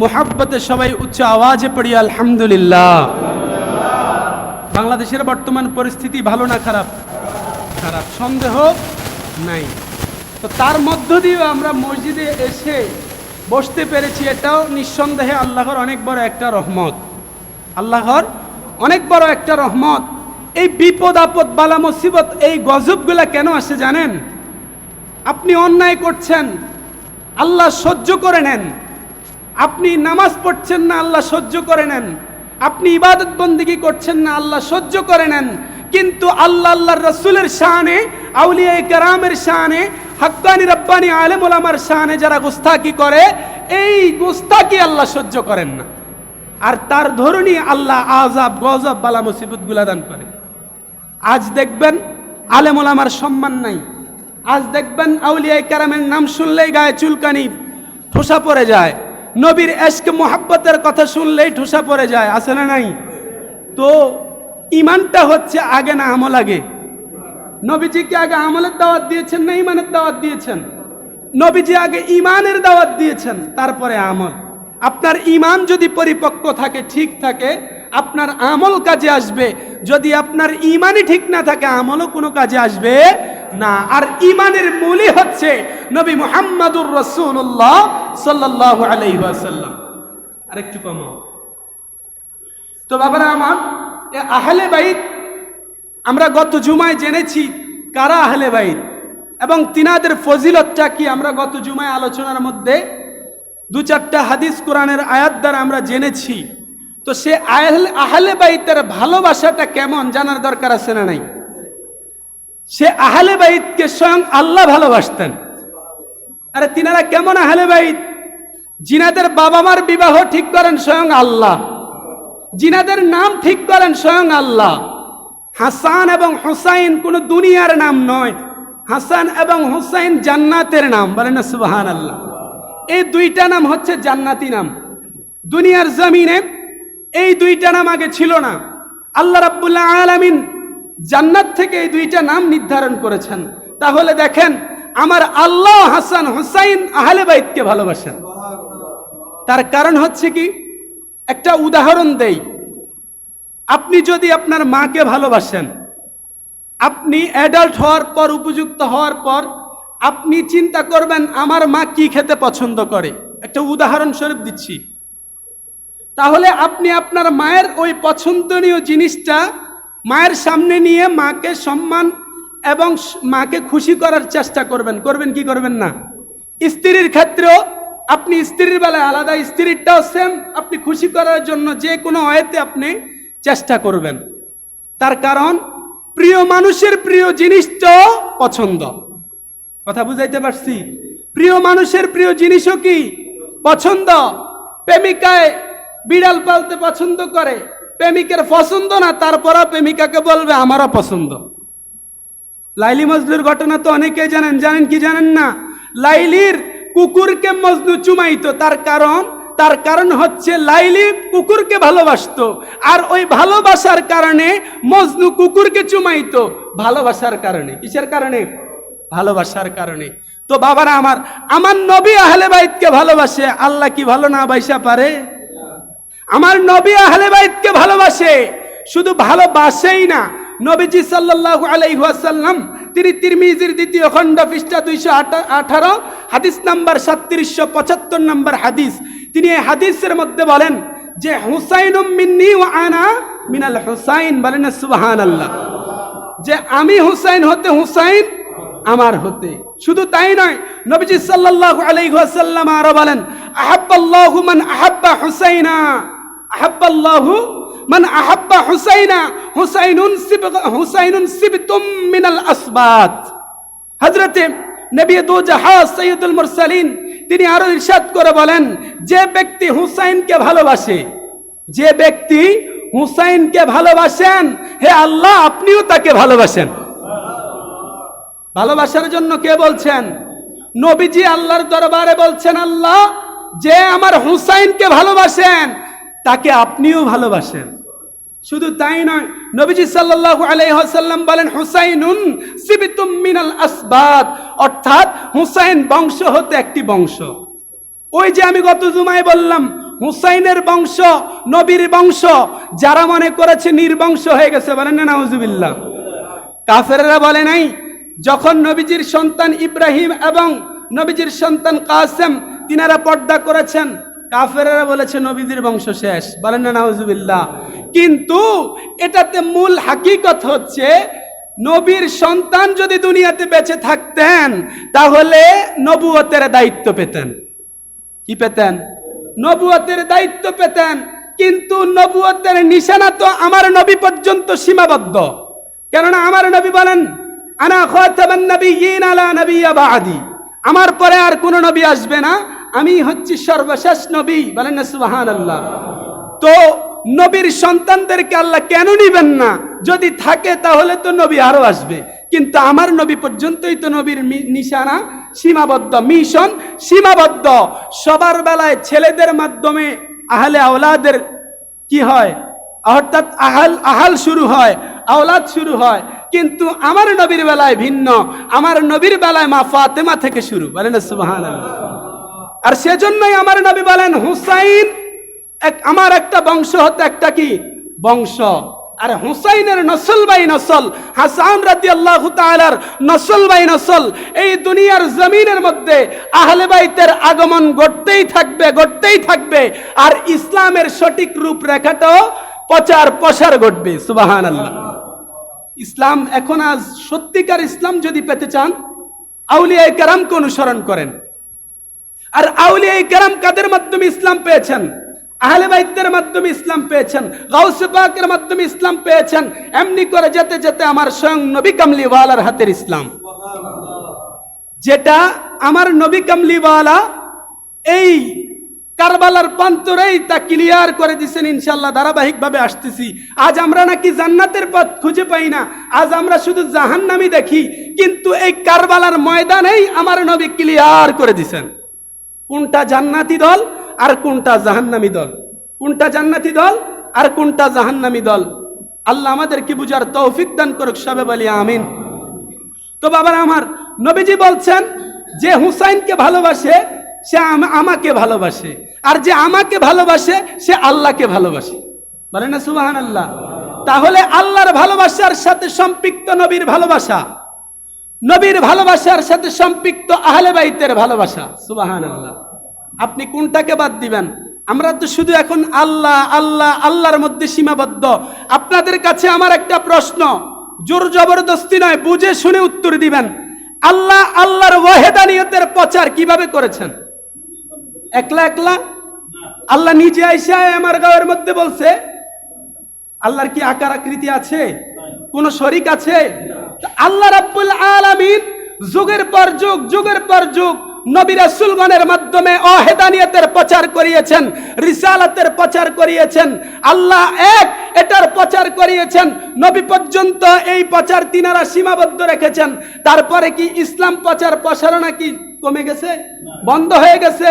মোহাব্বতে সবাই উচ্চ আওয়াজে পড়ি আলহামদুলিল্লাহ। বাংলাদেশের বর্তমান পরিস্থিতি ভালো না খারাপ? খারাপ, সন্দেহ নাই। তো তার মধ্য দিয়েও আমরা মসজিদে এসে বসতে পেরেছি, এটাও নিঃসন্দেহে আল্লাহর অনেক বড় একটা রহমত। আল্লাহর অনেক বড় একটা রহমত। এই বিপদ আপদ বালা মুসিবত এই গজবগুলা কেন আসে জানেন? আপনি অন্যায় করছেন, আল্লাহ সহ্য করে নেন। আপনি নামাজ পড়ছেন না, আল্লাহ সহ্য করে নেন। আপনি ইবাদত বন্দেগী করছেন না, আল্লাহ সহ্য করে নেন। কিন্তু আল্লাহর রাসূলের শানে, আউলিয়া কেরামের শানে, হাক্কানি রব্বানি আলেম ওলামার শানে যারা গুস্তাকি করে, এই গুস্তাকি আল্লাহ সহ্য করেন না। আর তার ধরুনই আল্লাহ আযাব গজব বালা মুসিবত গুলা দান করে। আজ দেখবেন আলেম ওলামার সম্মান নাই। আজ দেখবেন আউলিয়া কেরামের নাম শুনলেই গায়ে চুলকানি ঠোসা পড়ে যায়। নবীর ইশক মুহাব্বতের কথা শুনলেই ঠোসা পড়ে যায়, আছে না নাই? তো ইমানটা হচ্ছে আগে না আমল আগে? নবীজিকে আগে আমলের দাওয়াত দিয়েছেন না ইমানের দাওয়াত দিয়েছেন? নবীজি আগে ইমানের দাওয়াত দিয়েছেন, তারপরে আমল। আপনার ইমান যদি পরিপক্ক থাকে, ঠিক থাকে, আপনার আমল কাজে আসবে। যদি আপনার ইমানই ঠিক না থাকে, আমলও কোনো কাজে আসবে না। আর ইমানের মূলই হচ্ছে নবী মুহাম্মদুর রাসূলুল্লাহ সাল্লাল্লাহু আলাইহি ওয়াসাল্লাম। আরেকটু কমাও তো বাবারা আমার। আহলে বাইত আমরা গত জুমায় জেনেছি কারা আহলে বাইত এবং তিনাদের ফজিলতটা কি। আমরা গত জুমায় আলোচনার মধ্যে দু চারটা হাদিস কোরআনের আয়াত দ্বারা আমরা জেনেছি। তো সে আহলে বাইতের ভালোবাসাটা কেমন জানার দরকার আছে না নাই? সে আহলে বাইতকে স্বয়ং আল্লাহ ভালোবাসতেন। আরে তিনারা কেমন আহলে বাইত? জিনাদের বাবা মার বিবাহ ঠিক করেন স্বয়ং আল্লাহ, জিনাদের নাম ঠিক করেন স্বয়ং আল্লাহ। হাসান এবং হুসাইন কোনো দুনিয়ার নাম নয়, হাসান এবং হুসাইন জান্নাতের নাম। বলেন না সুবহানাল্লাহ। এই দুইটা নাম হচ্ছে জান্নাতি নাম। দুনিয়ার জমিনে এই দুইটা নাম আগে ছিল না। আল্লাহ রাব্বুল আলামিন জান্নাত থেকে এই দুইটা নাম নির্ধারণ করেছেন। তাহলে দেখেন, আমার আল্লাহ হাসান হুসাইন আহলে বাইতকে ভালোবাসেন। তার কারণ হচ্ছে কি, একটা উদাহরণ দেই। আপনি যদি আপনার মাকে ভালোবাসেন, আপনি অ্যাডাল্ট হওয়ার পর, উপযুক্ত হওয়ার পর আপনি চিন্তা করবেন আমার মা কি খেতে পছন্দ করে। একটা উদাহরণস্বরূপ দিচ্ছি। তাহলে আপনি আপনার মায়ের ওই পছন্দনীয় জিনিসটা মায়ের সামনে নিয়ে মাকে সম্মান এবং মাকে খুশি করার চেষ্টা করবেন। করবেন কি করবেন না? স্ত্রীর ক্ষেত্রেও আপনি স্ত্রীর বেলায় আলাদা, স্ত্রীরটাও সেম। আপনি খুশি করার জন্য যে কোনো ওয়েতে আপনি চেষ্টা করবেন। তার কারণ প্রিয় মানুষের প্রিয় জিনিসটাও পছন্দ। কথা বুঝাইতে পারছি? প্রিয় মানুষের প্রিয় জিনিসও কি পছন্দ। প্রেমিকায় বিড়াল পালতে পছন্দ করে, প্রেমিকের পছন্দ না, তারপরও প্রেমিকাকে বলবে আমারও পছন্দ। লাইলি মজনুর ঘটনা তো অনেকেই জানেন। জানেন কি জানেন না? লাইলির কুকুরকে মজনু চুমাইতো। তার কারণ হচ্ছে লাইলি কুকুরকে ভালোবাসতো, আর ওই ভালোবাসার কারণে মজনু কুকুরকে চুমাইতো। ভালোবাসার কারণে। কিসের কারণে? ভালোবাসার কারণে। তো বাবারা আমার নবী আহলে বাইতকে ভালোবাসে। আল্লাহ কি ভালো না বাইসা পারে? আমার নবী আহলে বাইতকে ভালোবাসে। শুধু ভালোবাসেই না, নবীজি সাল্লাল্লাহু আলাইহি ওয়াসাল্লাম তিনি তিরমিজির দ্বিতীয় খণ্ড পৃষ্ঠা 218 হাদিস নাম্বার 3775 নম্বর হাদিস, তিনি এই হাদিসের মধ্যে বলেন যে হুসাইনুম মিন্নি ওয়া আনা মিনাল হুসাইন। বলেন সুবহানাল্লাহ। যে আমি হুসাইন হতে, হুসাইন আমার হতে। শুধু তাই নয়, নবীজি সাল্লাল্লাহু আলাইহি ওয়াসাল্লাম আরো বলেন আহাব্বাল্লাহু মান আহাব্বা হুসাইনা, আহাব্বাল্লাহু মান আহাব্বা হুসাইনা, হুসাইনুন সিবতুম মিনাল আসবাত। হযরতে নবী দু জাহাজ সাইয়্যিদুল মুরসালিন তিনি আরো ইরশাদ করে বলেন, যে ব্যক্তি হুসাইনকে ভালোবাসে, যে ব্যক্তি হুসাইনকে ভালোবাসেন, হে আল্লাহ আপনিও তাকে ভালোবাসেন। ভালোবাসার জন্য কে বলছেন? নবীজি আল্লাহর দরবারে বলছেন, আল্লাহ যে আমার হুসাইনকে ভালোবাসেন তাকে আপনিও ভালোবাসেন। শুধু তাই নয়, নবীজি সাল্লাল্লাহু আলাইহি ওয়াসাল্লাম বলেন হুসাইনুন সিবতুম মিনাল আসবাত, অর্থাৎ হুসাইন বংশ হতে একটি বংশ। ওই যে আমি গত জুমায় বললাম হুসাইনের বংশ নবীর বংশ, যারা মনে করেছে নির্বংশ হয়ে গেছে, বলেন না নাউজুবিল্লাহ। কাফেররা বলে নাই যখন নবীজির সন্তান ইব্রাহিম এবং নবীজির সন্তান কাসেম তিনারা পর্দা করেছেন, কাফেররা বলেছে নবীজির বংশ শেষ, বলেন না নাউজুবিল্লাহ। কিন্তু এটাতে মূল হাকিকত হচ্ছে নবীর সন্তান যদি দুনিয়াতে বেঁচে থাকতেন তাহলে নবুয়তের দায়িত্ব পেতেন। কি পেতেন? নবুয়তের দায়িত্ব পেতেন। কিন্তু নবুয়তের নিশানা তো আমার নবী পর্যন্ত সীমাবদ্ধ। কেননা আমার নবী বলেন, আনা খাতামান নাবিয়্যিন লা নাবিয়্যা বা'দি, আমার পরে আর কোন নবী আসবে না, আমি হচ্ছি সর্বশেষ নবী, বলেন না সুবহানাল্লাহ। তো নবীর সন্তানদেরকে আল্লাহ কেন নিবেন না? যদি থাকে তাহলে তো নবী আরো আসবে, কিন্তু আমার নবী পর্যন্তই তো নবীর নিশানা সীমাবদ্ধ, মিশন সীমাবদ্ধ। সবার বেলায় ছেলেদের মাধ্যমে আহলে আওলাদের কি হয়, অর্থাৎ আহাল শুরু হয়, আওলাদ শুরু হয়। কিন্তু আমার নবীর বেলায় ভিন্ন, আমার নবীর বেলায় মা ফাতেমা থেকে শুরু, বলেন সুবহানাল্লাহ। আর সেজন্যই আমার নবী বলেন, হুসাইন আমার একটা বংশ হতে একটা কি বংশ, আর হুসাইনের নসল বাই নসল, হাসান রাদিয়াল্লাহু তাআলার নসল বাই নসল, এই দুনিয়ার জমিনের মধ্যে আহলে বাইতের আগমন ঘটতেই থাকবে, ঘটতেই থাকবে। আর ইসলামের সঠিক রূপরেখাটাও প্রচার প্রসার ঘটবে, সুবহানাল্লাহ। ইসলাম এখন আজ সত্যিকার ইসলাম যদি পেতে চান, আউলিয়ায়ে কেরামকে অনুসরণ করেন। আর আউলিয়ায়ে কেরাম কাদের মাধ্যমে ইসলাম পেয়েছেন? আহলে বাইতের মাধ্যমে ইসলাম পেয়েছেন, গাউসে পাকের মাধ্যমে ইসলাম পেয়েছেন। এমনি করে যেতে যেতে আমার স্বয়ং নবী কামলিওয়ালার হাতের ইসলাম, যেটা আমার নবী কামলিওয়ালা এই কারবালার প্রান্তরেই তা ক্লিয়ার করে দিয়েছেন। ইনশাআল্লাহ ধারাবাহিকভাবে আসতেছি। আজ আমরা নাকি জান্নাতের পথ খুঁজে পাই না, আজ আমরা শুধু জাহান্নামই দেখি। কিন্তু এই কারবালার ময়দানেই আমার নবী ক্লিয়ার করে দিয়েছেন কোনটা জান্নাতি দল আর কোনটা জাহান্নামী দল, কোনটা জান্নাতি দল আর কোনটা জাহান্নামী দল। আল্লাহ আমাদেরকে বুঝার তৌফিক দান করুক, সবে বলি আমিন। তো বাবার আমার, নবীজি বলছেন যে হুসাইনকে ভালোবাসে সে আমাকে ভালোবাসে, আর যে আমাকে ভালোবাসে সে আল্লাহকে ভালোবাসে, বলে না সুবহানাল্লাহ। তাহলে আল্লাহর ভালোবাসার সাথে সম্পৃক্ত নবীর ভালোবাসা, নবীর ভালোবাসার সাথে সম্পৃক্ত আহলে বাইতের ভালোবাসা, সুবহানাল্লাহ। আপনি কোনটাকে বাদ দিবেন? আমরা তো শুধু এখন আল্লাহ আল্লাহ আল্লাহর মধ্যে সীমাবদ্ধ। আপনাদের কাছে আমার একটা প্রশ্ন, জোর জবরদস্তি নয়, বুঝে শুনে উত্তর দিবেন। আল্লাহ আল্লাহর ওয়াহদানিয়তের প্রচার কিভাবে করেছেন? একলা একলা? আল্লাহ নিজে আইসা আমার গায়ের মধ্যে বলছে? আল্লাহর কি আকার আকৃতি আছে? কোন শরীক আছে? আল্লাহ রাব্বুল আলামিন যুগের পর যুগ, যুগের পর যুগ নবী রাসূলগণের মাধ্যমে ওয়াহদানিয়তের প্রচার করিয়েছেন, রিসালাতের প্রচার করিয়েছেন। আল্লাহ এক এটার প্রচার করিয়েছেন। নবী পর্যন্ত এই প্রচার তিনারা সীমাবদ্ধ রেখেছেন। তারপরে কি ইসলাম প্রচার প্রসারণা কি কমে গেছে? বন্ধ হয়ে গেছে?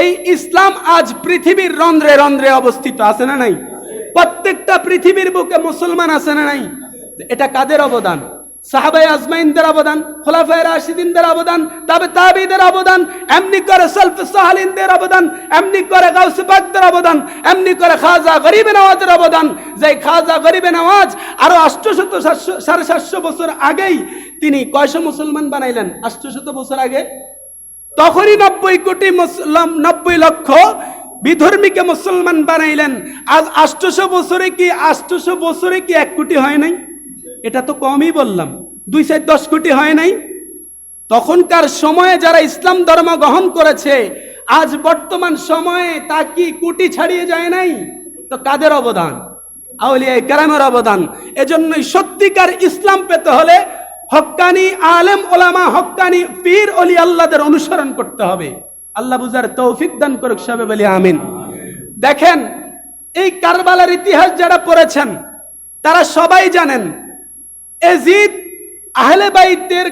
এই ইসলাম আজ পৃথিবীর রন্ধ্রে রন্ধ্রে অবস্থিত আছে না নাই? প্রত্যেকটা পৃথিবীর বুকে মুসলমান আছে না নাই? এটা কাদের অবদান? সাহাবায়ে আজমাইনদের অবদান, খোলাফায়ে রাশিদিনদের অবদান, তাবেঈদের অবদান, এমনি করে সালফে সালেহিনদের অবদান, এমনি করে গাউসে পাকদের অবদান, এমনি করে খাজা গরিবে নওয়াজের অবদান। যে খাজা গরিবে নওয়াজ আরো 800-750 বছর আগেই তিনি কয়শো মুসলমান বানাইলেন? 800 বছর আগে। তখনই 90 লক্ষ বিধর্মীকে মুসলমান বানাইলেন। আজ 800 বছরে কি 1 কোটি হয় নাই? এটা তো কমই বললাম, 2-10 কোটি হয় নাই। তখনকার সময়ে যারা ইসলাম ধর্ম গ্রহণ করেছে, আজ বর্তমান সময়ে তা কি কোটি ছাড়িয়ে যায় নাই? তো কাদের অবদান? আউলিয়ায়ে কেরামের অবদান। এজন্যই সত্যিকার ইসলাম পেতে হলে হক্কানি আলেম ওলামা, হক্কানি পীর অলি আল্লাহদের অনুসরণ করতে হবে। আল্লাহ বুঝার তৌফিক দান করুক, সবে বলি আমিন। দেখেন, এই কারবালার ইতিহাস যারা পড়েছেন তারা সবাই জানেন এজিদ আহলে বাইতের,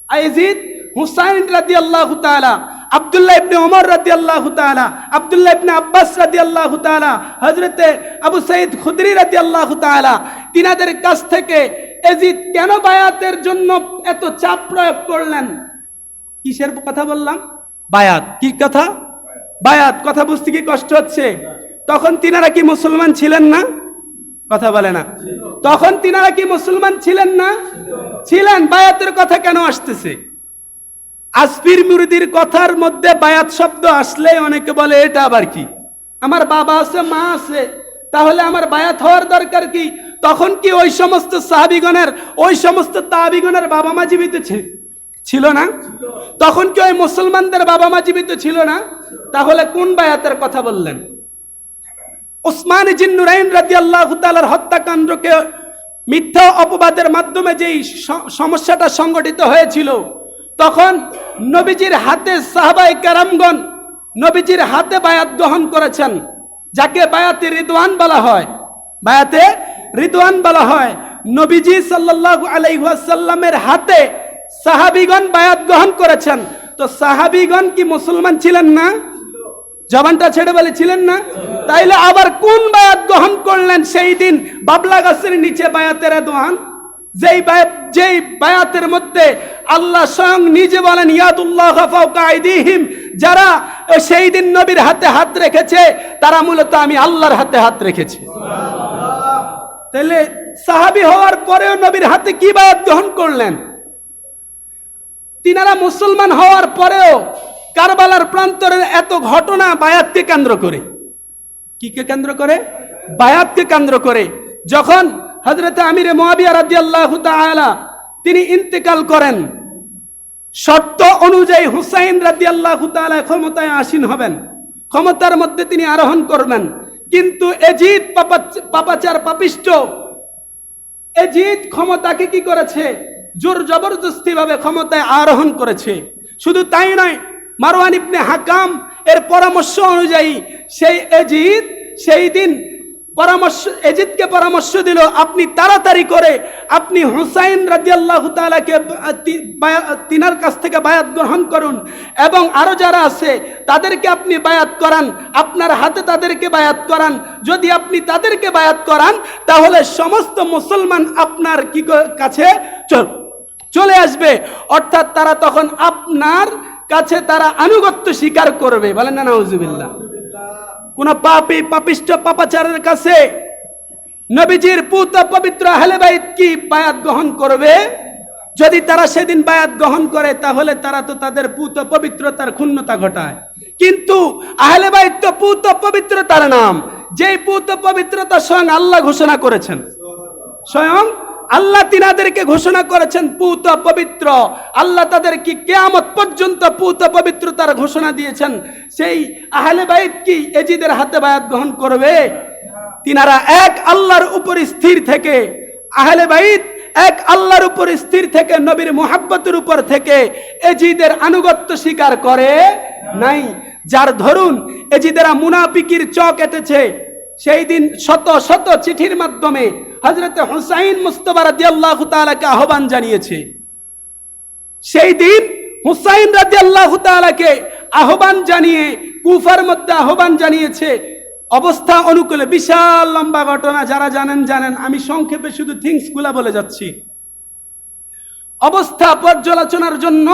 এজিদ হুসাইন রাদিয়াল্লাহু তাআলা, আব্দুল্লাহ ইবনে ওমর রাদিয়াল্লাহু তাআলা, আব্দুল্লাহ ইবনে আব্বাস রাদিয়াল্লাহু তাআলা, হযরতে আবু সাঈদ খুদরি রাদিয়াল্লাহু তাআলা, তিনাদের কাছ থেকে এজিদ কেন বায়াতের জন্য এত চাপ প্রয়োগ করলেন? কিসের কথা বললাম? বায়াত। কি কথা? বায়াত, কথা বুঝতে কি কষ্ট হচ্ছে? তখন তিনারা কি মুসলমান ছিলেন না? কথা বলে না। তখন তিনারা কি মুসলমান ছিলেন না? ছিলেন। বায়াতের কথা কেন আসতেছে? আসফির মুরিদির কথার মধ্যে বায়াত শব্দ আসলে অনেকে বলে এটা আবার কি, আমার বাবা আছে মা আছে, তাহলে আমার বায়াত হওয়ার দরকার কি? তখন কি ওই সমস্ত সাহাবীগণের, ওই সমস্ত তাবিগণের বাবা মা জীবিত ছিল না? তখন কি ওই মুসলমানদের বাবা মা জীবিত ছিল না? তাহলে কোন বায়াতের কথা বললেন? উসমান জিন্নুরাইন রাদিয়াল্লাহু তাআলার হত্যাকাণ্ডকে মিথ্যা অপবাদের মাধ্যমে যেই সমস্যাটা সংগঠিত হয়েছিল, তখন নবীজির হাতে সাহাবায়ে কেরামগণ নবীজির হাতে বায়াত গ্রহণ করেছেন, যাকে বায়াতে রিদওয়ান বলা হয়। বায়াতে রিদওয়ান বলা হয়। নবীজি সাল্লাল্লাহু আলাইহি ওয়াসাল্লামের হাতে সাহাবীগণ বায়াত গ্রহণ করেছেন। তো সাহাবীগণ কি মুসলমান ছিলেন না? জবানটা ছেড়ে বলে ছিলেন না? তাইলে আবার কোন বায়াত গ্রহণ করলেন সেই দিন বাবলা গাছের নিচে বায়াতের রিদওয়ান? যেই বায়াতের মধ্যে আল্লাহ স্বয়ং নিজে বলেন ইয়াদুল্লাহ ফাওকা আইদিহিম, যারা সেই দিন নবীর হাতে হাত রেখেছে তারা মূলত আমি আল্লাহর হাতে হাত রেখেছি। তাহলে সাহাবী হওয়ার পরেও নবীর হাতে কি বায়াত গ্রহণ করলেন? তিনারা মুসলমান হওয়ার পরেও কারবালার প্রান্তরের এত ঘটনা বায়াতকে কেন্দ্র করে। কি কে কেন্দ্র করে? বায়াতকে কেন্দ্র করে। যখন হযরত আমিরে মুআবিয়া রাদিয়াল্লাহু তাআলা তিনি ইন্তেকাল করেন, শর্ত অনুযায়ী হুসাইন রাদিয়াল্লাহু তাআলা ক্ষমতায় আসীন হবেন, ক্ষমতার মধ্যে তিনি আরোহণ করবেন। কিন্তু এজিদ পাপাচার পাপিষ্ট এজিদ ক্ষমতাকে কি করেছে? জোর জবরদস্তি ভাবে ক্ষমতায় আরোহণ করেছে। শুধু তাই নয়, মারওয়ান ইবনে হাকাম এর পরামর্শ অনুযায়ী সেই এজিদ সেই দিন এজিদকে পরামর্শ দিল, আপনি তাড়াতাড়ি করে আপনি হুসাইন রাদিয়াল্লাহু তাআলাকে তিনার কাছ থেকে বায়াত গ্রহণ করুন এবং আরো যারা আছে তাদেরকে আপনি বায়াত করান, আপনার হাতে তাদেরকে বায়াত করান। যদি আপনি তাদেরকে বায়াত করান তাহলে সমস্ত মুসলমান আপনার কি কাছে চলে আসবে, অর্থাৎ তারা তখন আপনার কাছে তারা আনুগত্য স্বীকার করবে। বলেন না নাউজুবিল্লাহ। কোন পাপী পাপিষ্ট পাপাচারের কাছে নবীজির পুত পবিত্র আহলে বাইত কি বায়াত গ্রহণ করবে? যদি তারা সেদিন বায়াত গ্রহণ করে তাহলে তারা তো তাদের পুত পবিত্রতার ক্ষুণ্ণতা ঘটায়। কিন্তু আহলে বাইত তো পুত পবিত্রতার নাম, যেই পুত পবিত্রতা স্বয়ং আল্লাহ ঘোষণা করেছেন। স্বয়ং আল্লাহ তিনাদেরকে ঘোষণা করেছেন পুত পবিত্র। আল্লাহ তাদেরকে কিয়ামত পর্যন্ত পুত পবিত্রতার ঘোষণা দিয়েছেন। সেই আহলে বাইত কি এজিদের হাতে বায়াত গ্রহণ করবে? তিনারা এক আল্লাহর উপর স্থির থেকে, আহলে বাইত এক আল্লাহর উপর স্থির থেকে, নবীর মুহাব্বতের উপর থেকে এজিদের আনুগত্য স্বীকার করে নাই। যার ধরুন এজিদেরা মুনাফিকির চক এঁটেছে। সেই দিন শত শত চিঠির মাধ্যমে হযরত হুসাইন মুস্তাফা রাদিয়াল্লাহু তাআলাকে আহ্বান জানিয়েছে। সেই দিন হুসাইন রাদিয়াল্লাহু তাআলাকে আহ্বান জানিয়ে কুফার মধ্যে আহ্বান জানিয়েছে। অবস্থা অনুকূলে বিশাল লম্বা ঘটনা, যারা জানেন জানেন, আমি সংক্ষেপে শুধু থিংসগুলা বলে যাচ্ছি। অবস্থা পর্যালোচনার জন্য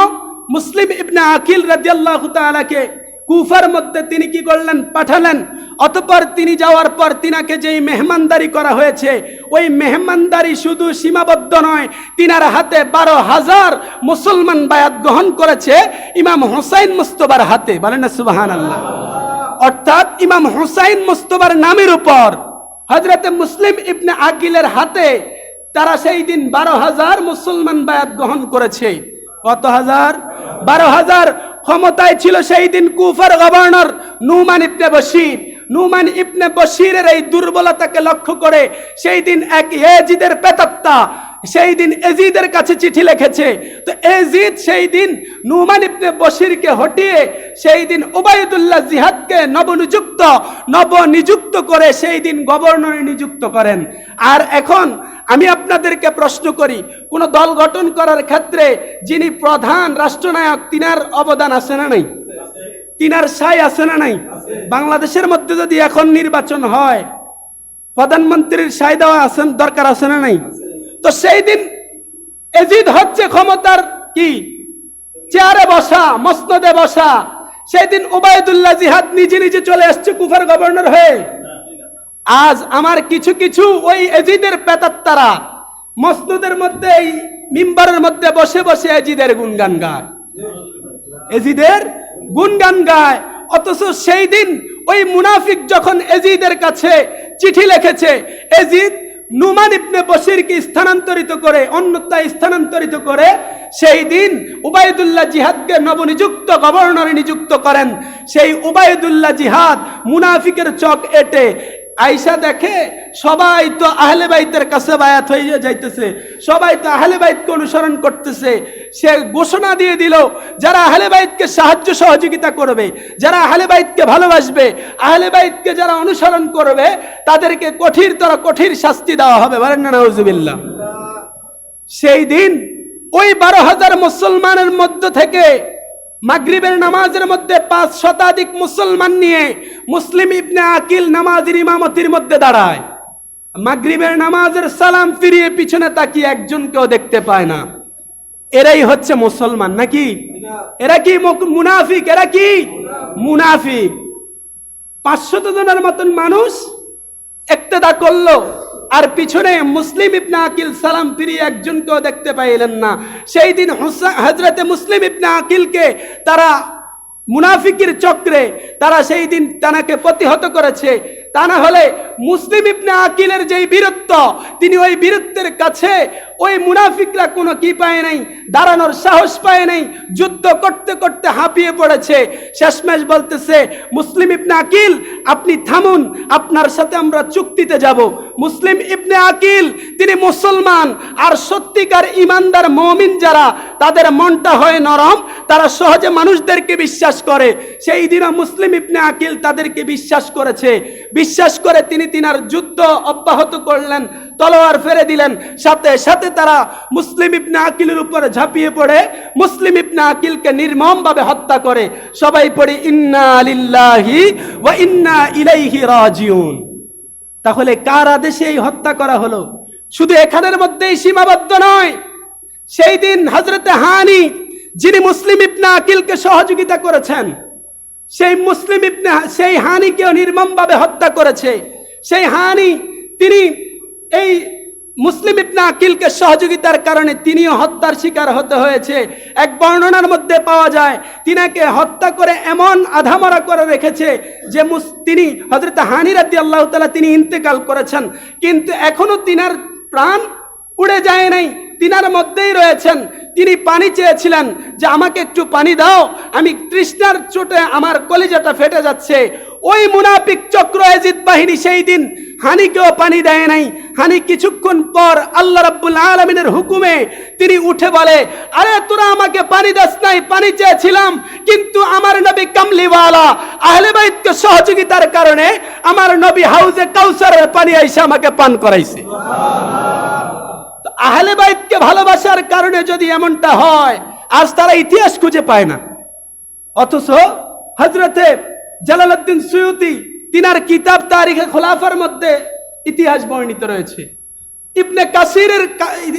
মুসলিম ইবনে আকিল রাদিয়াল্লাহু তাআলাকে কুফার মধ্যে তিনি কি করলেন? পাঠালেন। অতঃপর তিনি যাওয়ার পর তিনাকে যেই মেহমানদারি করা হয়েছে, ওই মেহমানদারি শুধু সীমাবদ্ধ নয়, তিনার হাতে 12,000 মুসলমান বায়াত গ্রহণ করেছে ইমাম হুসাইন মুস্তাফার হাতে। বলেন না সুবহানাল্লাহ। অর্থাৎ ইমাম হুসাইন মুস্তাফার নামের উপর হযরত মুসলিম ইবনে আকিলের হাতে তারা সেই দিন 12,000 মুসলমান বায়াত গ্রহণ করেছে। কত হাজার? 12,000। ক্ষমতায় ছিল সেই দিন কুফার গভর্নর নুমান ইবনে বশির। নুমান ইবনে বশিরের এই দুর্বলতাকে লক্ষ্য করে সেই দিন এক এজিদের প্রেতাত্মা সেই দিন এজিদের কাছে চিঠি লিখেছে। তো এজিদ সেই দিন নুমান ইবনে বশিরকে হটিয়ে সেই দিন উবাইদুল্লাহ জিহাদকে নবনিযুক্ত করে সেই দিন গভর্নর নিযুক্ত করেন। আর এখন আমি আপনাদেরকে প্রশ্ন করি, কোন দল গঠন করার ক্ষেত্রে যিনি প্রধান রাষ্ট্রনায়ক তিনার অবদান আছে না নাই? তিনার সাই আছে না নাই? বাংলাদেশের মধ্যে যদি এখন নির্বাচন হয়, প্রধানমন্ত্রীর সাই দেওয়া আছেন দরকার আছে না নাই? তো সেই দিন এজিদ হচ্ছে ক্ষমতার কি চেয়ারে বসা, মসনদে বসা। সেদিন উবাইদুল্লাহ জিহাদ নিজে নিজে চলে আসছে কুফার গভর্নর হয়ে। আজ আমার কিছু কিছু ওই এজিদের পেতাত্তারা মসনদের মধ্যে, এই মিম্বারের মধ্যে বসে বসে এজিদের গুণগান গায়, এজিদের গুণগান গায়। অথচ সেই দিন ওই মুনাফিক যখন এজিদের কাছে চিঠি লিখেছে, এজিদ নুমান ইবনে বশিরকে স্থানান্তরিত করে, অন্যথায় স্থানান্তরিত করে সেই দিন উবাইদুল্লাহ জিহাদকে নবনিযুক্ত গভর্নর নিযুক্ত করেন। সেই উবাইদুল্লাহ জিহাদ মুনাফিকের চোখ এঁটে আয়েশা দেখে সবাই তো আহলে বাইতের কাছে বায়াত হয়ে যাইতেছে, সবাই তো আহলে বাইতকে অনুসরণ করতেছে। সে ঘোষণা দিয়ে দিল, যারা আহলে বাইতকে সাহায্য সহযোগিতা করবে, যারা আহলে বাইতকে ভালোবাসবে, আহলে বাইতকে যারা অনুসরণ করবে, তাদেরকে কঠির শাস্তি দেওয়া হবে। বলেন না নাউজুবিল্লাহ। সেই দিন ওই 12,000 মুসলমানের মধ্য থেকে মাগরিবের নামাজের মধ্যে 5 শতাধিক মুসলমান নিয়ে মুসলিম ইবনে আকিল নামাজের ইমামতির মধ্যে দাঁড়ায়। মাগরিবের নামাজের সালাম ফিরিয়ে পিছনে তাকিয়ে একজনকেও দেখতে পায় না। এরাই হচ্ছে মুসলমান নাকি? এরা কি মুনাফিক? এরা কি মুনাফিক? 500 জনের মতন মানুষ ইক্তেদা করলো, আর পিছনে মুসলিম ইবনে আকিল সালাম ফিরিয়ে একজনকেও দেখতে পাইলেন না। সেই দিন হযরতে মুসলিম ইবনে আকিলকে তারা মুনাফিকের চক্রে তারা সেই দিন তাকে প্রতিহত করেছে। তা না হলে মুসলিম ইবনে আকিলের যেই বীরত্ব, তিনি ওই বীরত্বের কাছে ওই মুনাফিকরা কোনো কি পায় নাই, দাঁড়ানোর সাহস পায় নাই। যুদ্ধ করতে করতে হাঁপিয়ে পড়েছে। শেষমেশ বলতেছে, মুসলিম ইবনে আকিল আপনি থামুন, আপনার সাথে আমরা চুক্তিতে যাব। মুসলিম ইবনে আকিল তিনি মুসলমান, আর সত্যিকার ইমানদার মুমিন যারা, তাদের মনটা হয় নরম, তারা সহজে মানুষদেরকে বিশ্বাস করে। সেই দিনও মুসলিম ইবনে আকিল তাদেরকে বিশ্বাস করেছে। বিশ্বাস করে তিনি তিনার যুদ্ধ অব্যাহত করলেন, তলোয়ার ফেলে দিলেন। সাথে সাথে তারা মুসলিম ইবনে আকিলের উপরে ঝাঁপিয়ে পড়ে মুসলিম ইবনে আকিলকে নির্মমভাবে হত্যা করে। সবাই পড়ে ইন্না লিল্লাহি ওয়া ইন্না ইলাইহি রাজিউন। তাহলে কার আদেশে এই হত্যা করা হলো? শুধু এখানের মধ্যেই সীমাবদ্ধ নয়। সেই দিন হযরতে হানি, যিনি মুসলিম ইবনে আকিলকে সহযোগিতা করেছেন, সেই হানিকেও নির্মমভাবে হত্যা করেছে। সেই হানি তিনি এই মুসলিম ইবনে আকিলকে সহযোগিতার কারণে তিনিও হত্যার শিকার হতে হয়েছে। এক বর্ণনার মধ্যে পাওয়া যায়, তিনাকে হত্যা করে এমন আধামরা করে রেখেছে যে তিনি হযরত হানি রাদিয়াল্লাহু তাআলা তিনি ইন্তেকাল করেছেন, কিন্তু এখনো তিনার প্রাণ উড়ে যায় নাই, তিনার মধ্যেই রয়েছেন। তিনি পানি চেয়েছিলেন যে আমাকে একটু পানি দাও, আমি তৃষ্ণার চোটে আমার কলিজাটা ফেটে যাচ্ছে। ওই মুনাফিক চক্র এজিদ বাহিনী সেই দিন হানিকেও পানি দেয় নাই। হানি কিছুক্ষণ পর আল্লাহ রাব্বুল আলামিনের হুকুমে তিনি উঠে বলে, আরে তোরা আমাকে পানি দাস নাই, পানি চেয়েছিলাম, কিন্তু আমার নবী কামলিওয়ালা আহলে বাইতকে সহযোগিতার কারণে আমার নবী হাউজে কাউসারের পানি এসে আমাকে পান করাইছে। আহলে বাইতকে ভালোবাসার কারণে যদি এমনটা হয়, আজ তারা ইতিহাস খুঁজে পায় না। অথচ হযরতে জালালউদ্দিন সুয়ুতি তিনার কিতাব তারিখে খোলাফার মধ্যে ইতিহাস বর্ণিত রয়েছে।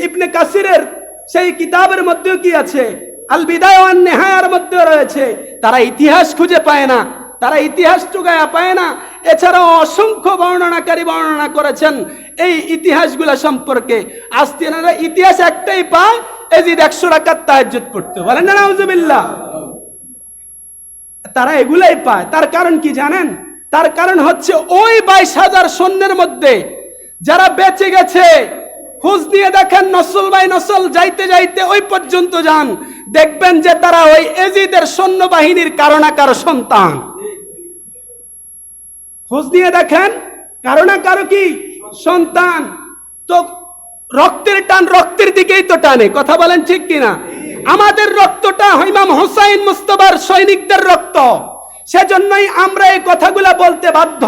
ইবনে কাসিরের সেই কিতাবের মধ্যেও কি আছে, আল বিদায়া ওয়ান নিহায়ার মধ্যেও রয়েছে। তারা ইতিহাস খুঁজে পায় না, তারা ইতিহাস টুকায়া পায় না। এছাড়াও অসংখ্য বর্ণনাকারী বর্ণনা করেছেন এই ইতিহাসগুলা সম্পর্কে। আজ তেনারা ইতিহাস একটাই পায়, এজিদ 100 রাকাত তাহাজ্জুদ পড়তে। বলেন না নাউজুবিল্লাহ। তারা এগুলাই পায়। তার কারণ কি জানেন? তার কারণ হচ্ছে ওই 22,000 সৈন্যের মধ্যে যারা বেঁচে গেছে, খোঁজ নিয়ে দেখেন, নসল বাই নসল যাইতে যাইতে ওই পর্যন্ত যান, দেখবেন যে তারা ওই এজিদের সৈন্যবাহিনীর কারো না কারো সন্তান। খোঁজ নিয়ে দেখেন, কারো না কারো কি সন্তান। তো রক্তের টান রক্তের দিকেই তো টানে, কথা বলেন ঠিক কিনা? আমাদের রক্তটা ইমাম হুসাইন মুস্তাফার সৈনিকদের রক্ত। সেজন্যই আমরা এই কথাগুলা বলতে বাধ্য।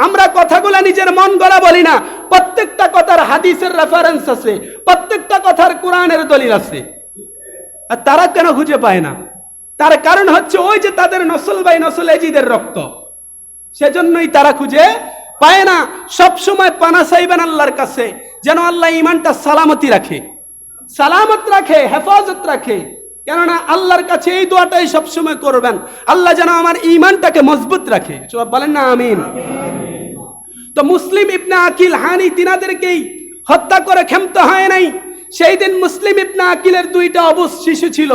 আমরা কথাগুলা নিজের মন গড়া বলি না, প্রত্যেকটা কথার হাদিসের রেফারেন্স আছে, প্রত্যেকটা কথার কোরআনের দলিল আছে। আর তারা কেন খুঁজে পায় না? তার কারণ হচ্ছে ওই যে তাদের নসল বাই নসল এজিদের রক্ত, সেজন্যই তারা খুঁজে পায় না। সব সময় পানা চাইবেন আল্লাহর কাছে, যেন আল্লাহ ইমানটা সালামতি রাখে, সালামত রাখে, হেফাজত রাখে। কেননা আল্লাহর কাছে এই দোয়াটাই সবসময় করবেন, আল্লাহ যেন আমার ঈমানটাকে মজবুত রাখে। সব বলেন না আমিন। তো মুসলিম ইবনে আকিল হানি তিনাদেরকেই হত্যা করে ক্ষান্ত হয় নাই। সেই দিন মুসলিম ইবনে আকিলের দুইটা অবুঝ শিশু ছিল,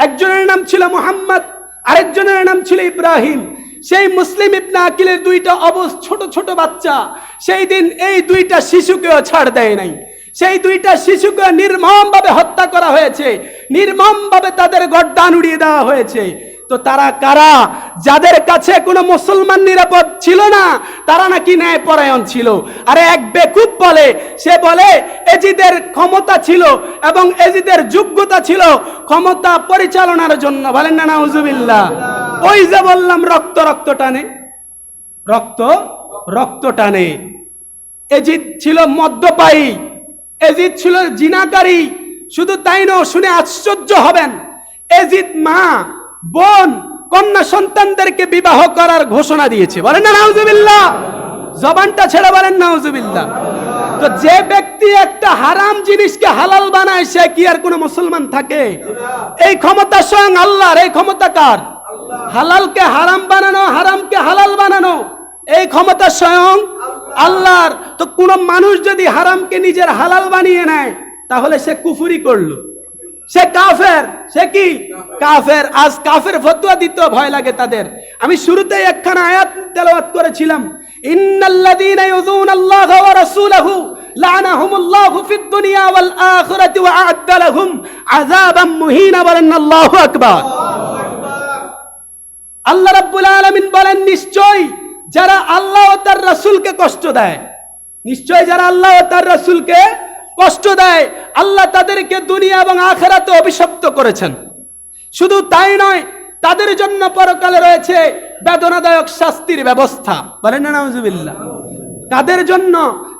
একজনের নাম ছিল মুহাম্মদ, আরেকজনের নাম ছিল ইব্রাহিম। সেই মুসলিম ইবনে আকিলের দুইটা অবুঝ ছোট ছোট বাচ্চা সেই দিন এই দুইটা শিশুকেও ছাড় দেয় নাই। সেই দুইটা শিশুকে নির্মমভাবে হত্যা করা হয়েছে, নির্মমভাবে তাদের গর্দান উড়িয়ে দেওয়া হয়েছে। তো তারা কারা? যাদের কাছে কোনো মুসলমান নিরাপদ ছিল না, তারা নাকি ন্যায়পরায়ণ ছিল। আরে এক বেকুব বলে, সে বলে এজিদের ক্ষমতা ছিল এবং এজিদের যোগ্যতা ছিল ক্ষমতা পরিচালনার জন্য। বলেন না নাউজুবিল্লাহ। ওই যে বললাম রক্ত রক্ত টানে, রক্ত রক্ত টানে। এজিদ ছিল মদ্যপায়ী, এজিদ ছিল জিনাকারী। শুধু তাই নয়, শুনে আশ্চর্য হবেন, এজিদ মা বোন কন্যা সন্তানদেরকে বিবাহ করার ঘোষণা দিয়েছে। বলেন না নাউজুবিল্লাহ। জবানটা ছেড়ে বলেন নাউজুবিল্লাহ। তো যে ব্যক্তি একটা হারাম জিনিসকে হালাল বানায়, সে কি আর কোনো মুসলমান থাকে? এই ক্ষমতা স্বয়ং আল্লাহর। এই ক্ষমতা কার? হালালকে হারাম বানানো, হারামকে হালাল বানানো, এই ক্ষমতা স্বয়ং আল্লাহর। তো কোন মানুষ যদি হারামকে নিজের হালাল বানিয়ে নেয়, তাহলে সে কুফরি করলো, সে কাফের। সে কি? কাফের। আজ কাফের ফতোয়া দিতে ভয় লাগে তাদের। আমি শুরুতেই একখানা আয়াত তেলাওয়াত করেছিলাম, ইন্নাল্লাযীনা ইউযুনাল্লাহা ওয়া রাসূলাহু লা'নাহুমুল্লাহু ফিদ দুনিয়া ওয়াল আখিরাতি ওয়া আ'আদ্দা লাহুম আযাবাম মুহিনা। বলেন আল্লাহু আকবার। আল্লাহ রাব্বুল আলামিন বলেন, নিশ্চয় যারা আল্লাহ ও তার রাসূলকে কষ্ট দেয়, নিশ্চয় যারা আল্লাহ ও তার রাসূলকে কষ্ট দেয়, আল্লাহ তাদেরকে দুনিয়া এবং আখিরাতে অভিশপ্ত করেছেন। শুধু তাই নয়, তাদের জন্য পরকালে রয়েছে বেদনাদায়ক শাস্তির ব্যবস্থা। বলেন না নাউজুবিল্লাহ। তাদের জন্য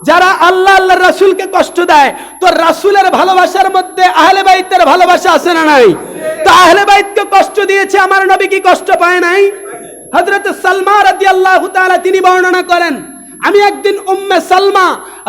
যারা আল্লাহ আল্লাহর রাসূলকে কষ্ট দেয়, তো রাসূলের ভালোবাসার মধ্যে আহলে বাইতের ভালোবাসা আছে না নাই? তো আহলে বাইতকে কষ্ট দিয়েছে, আমার নবী কি কষ্ট পায় নাই? হযরত সালমা রাদিয়াল্লাহু তাআলা তিনি বর্ণনা করেন, আমি একদিন উম্মে সালমা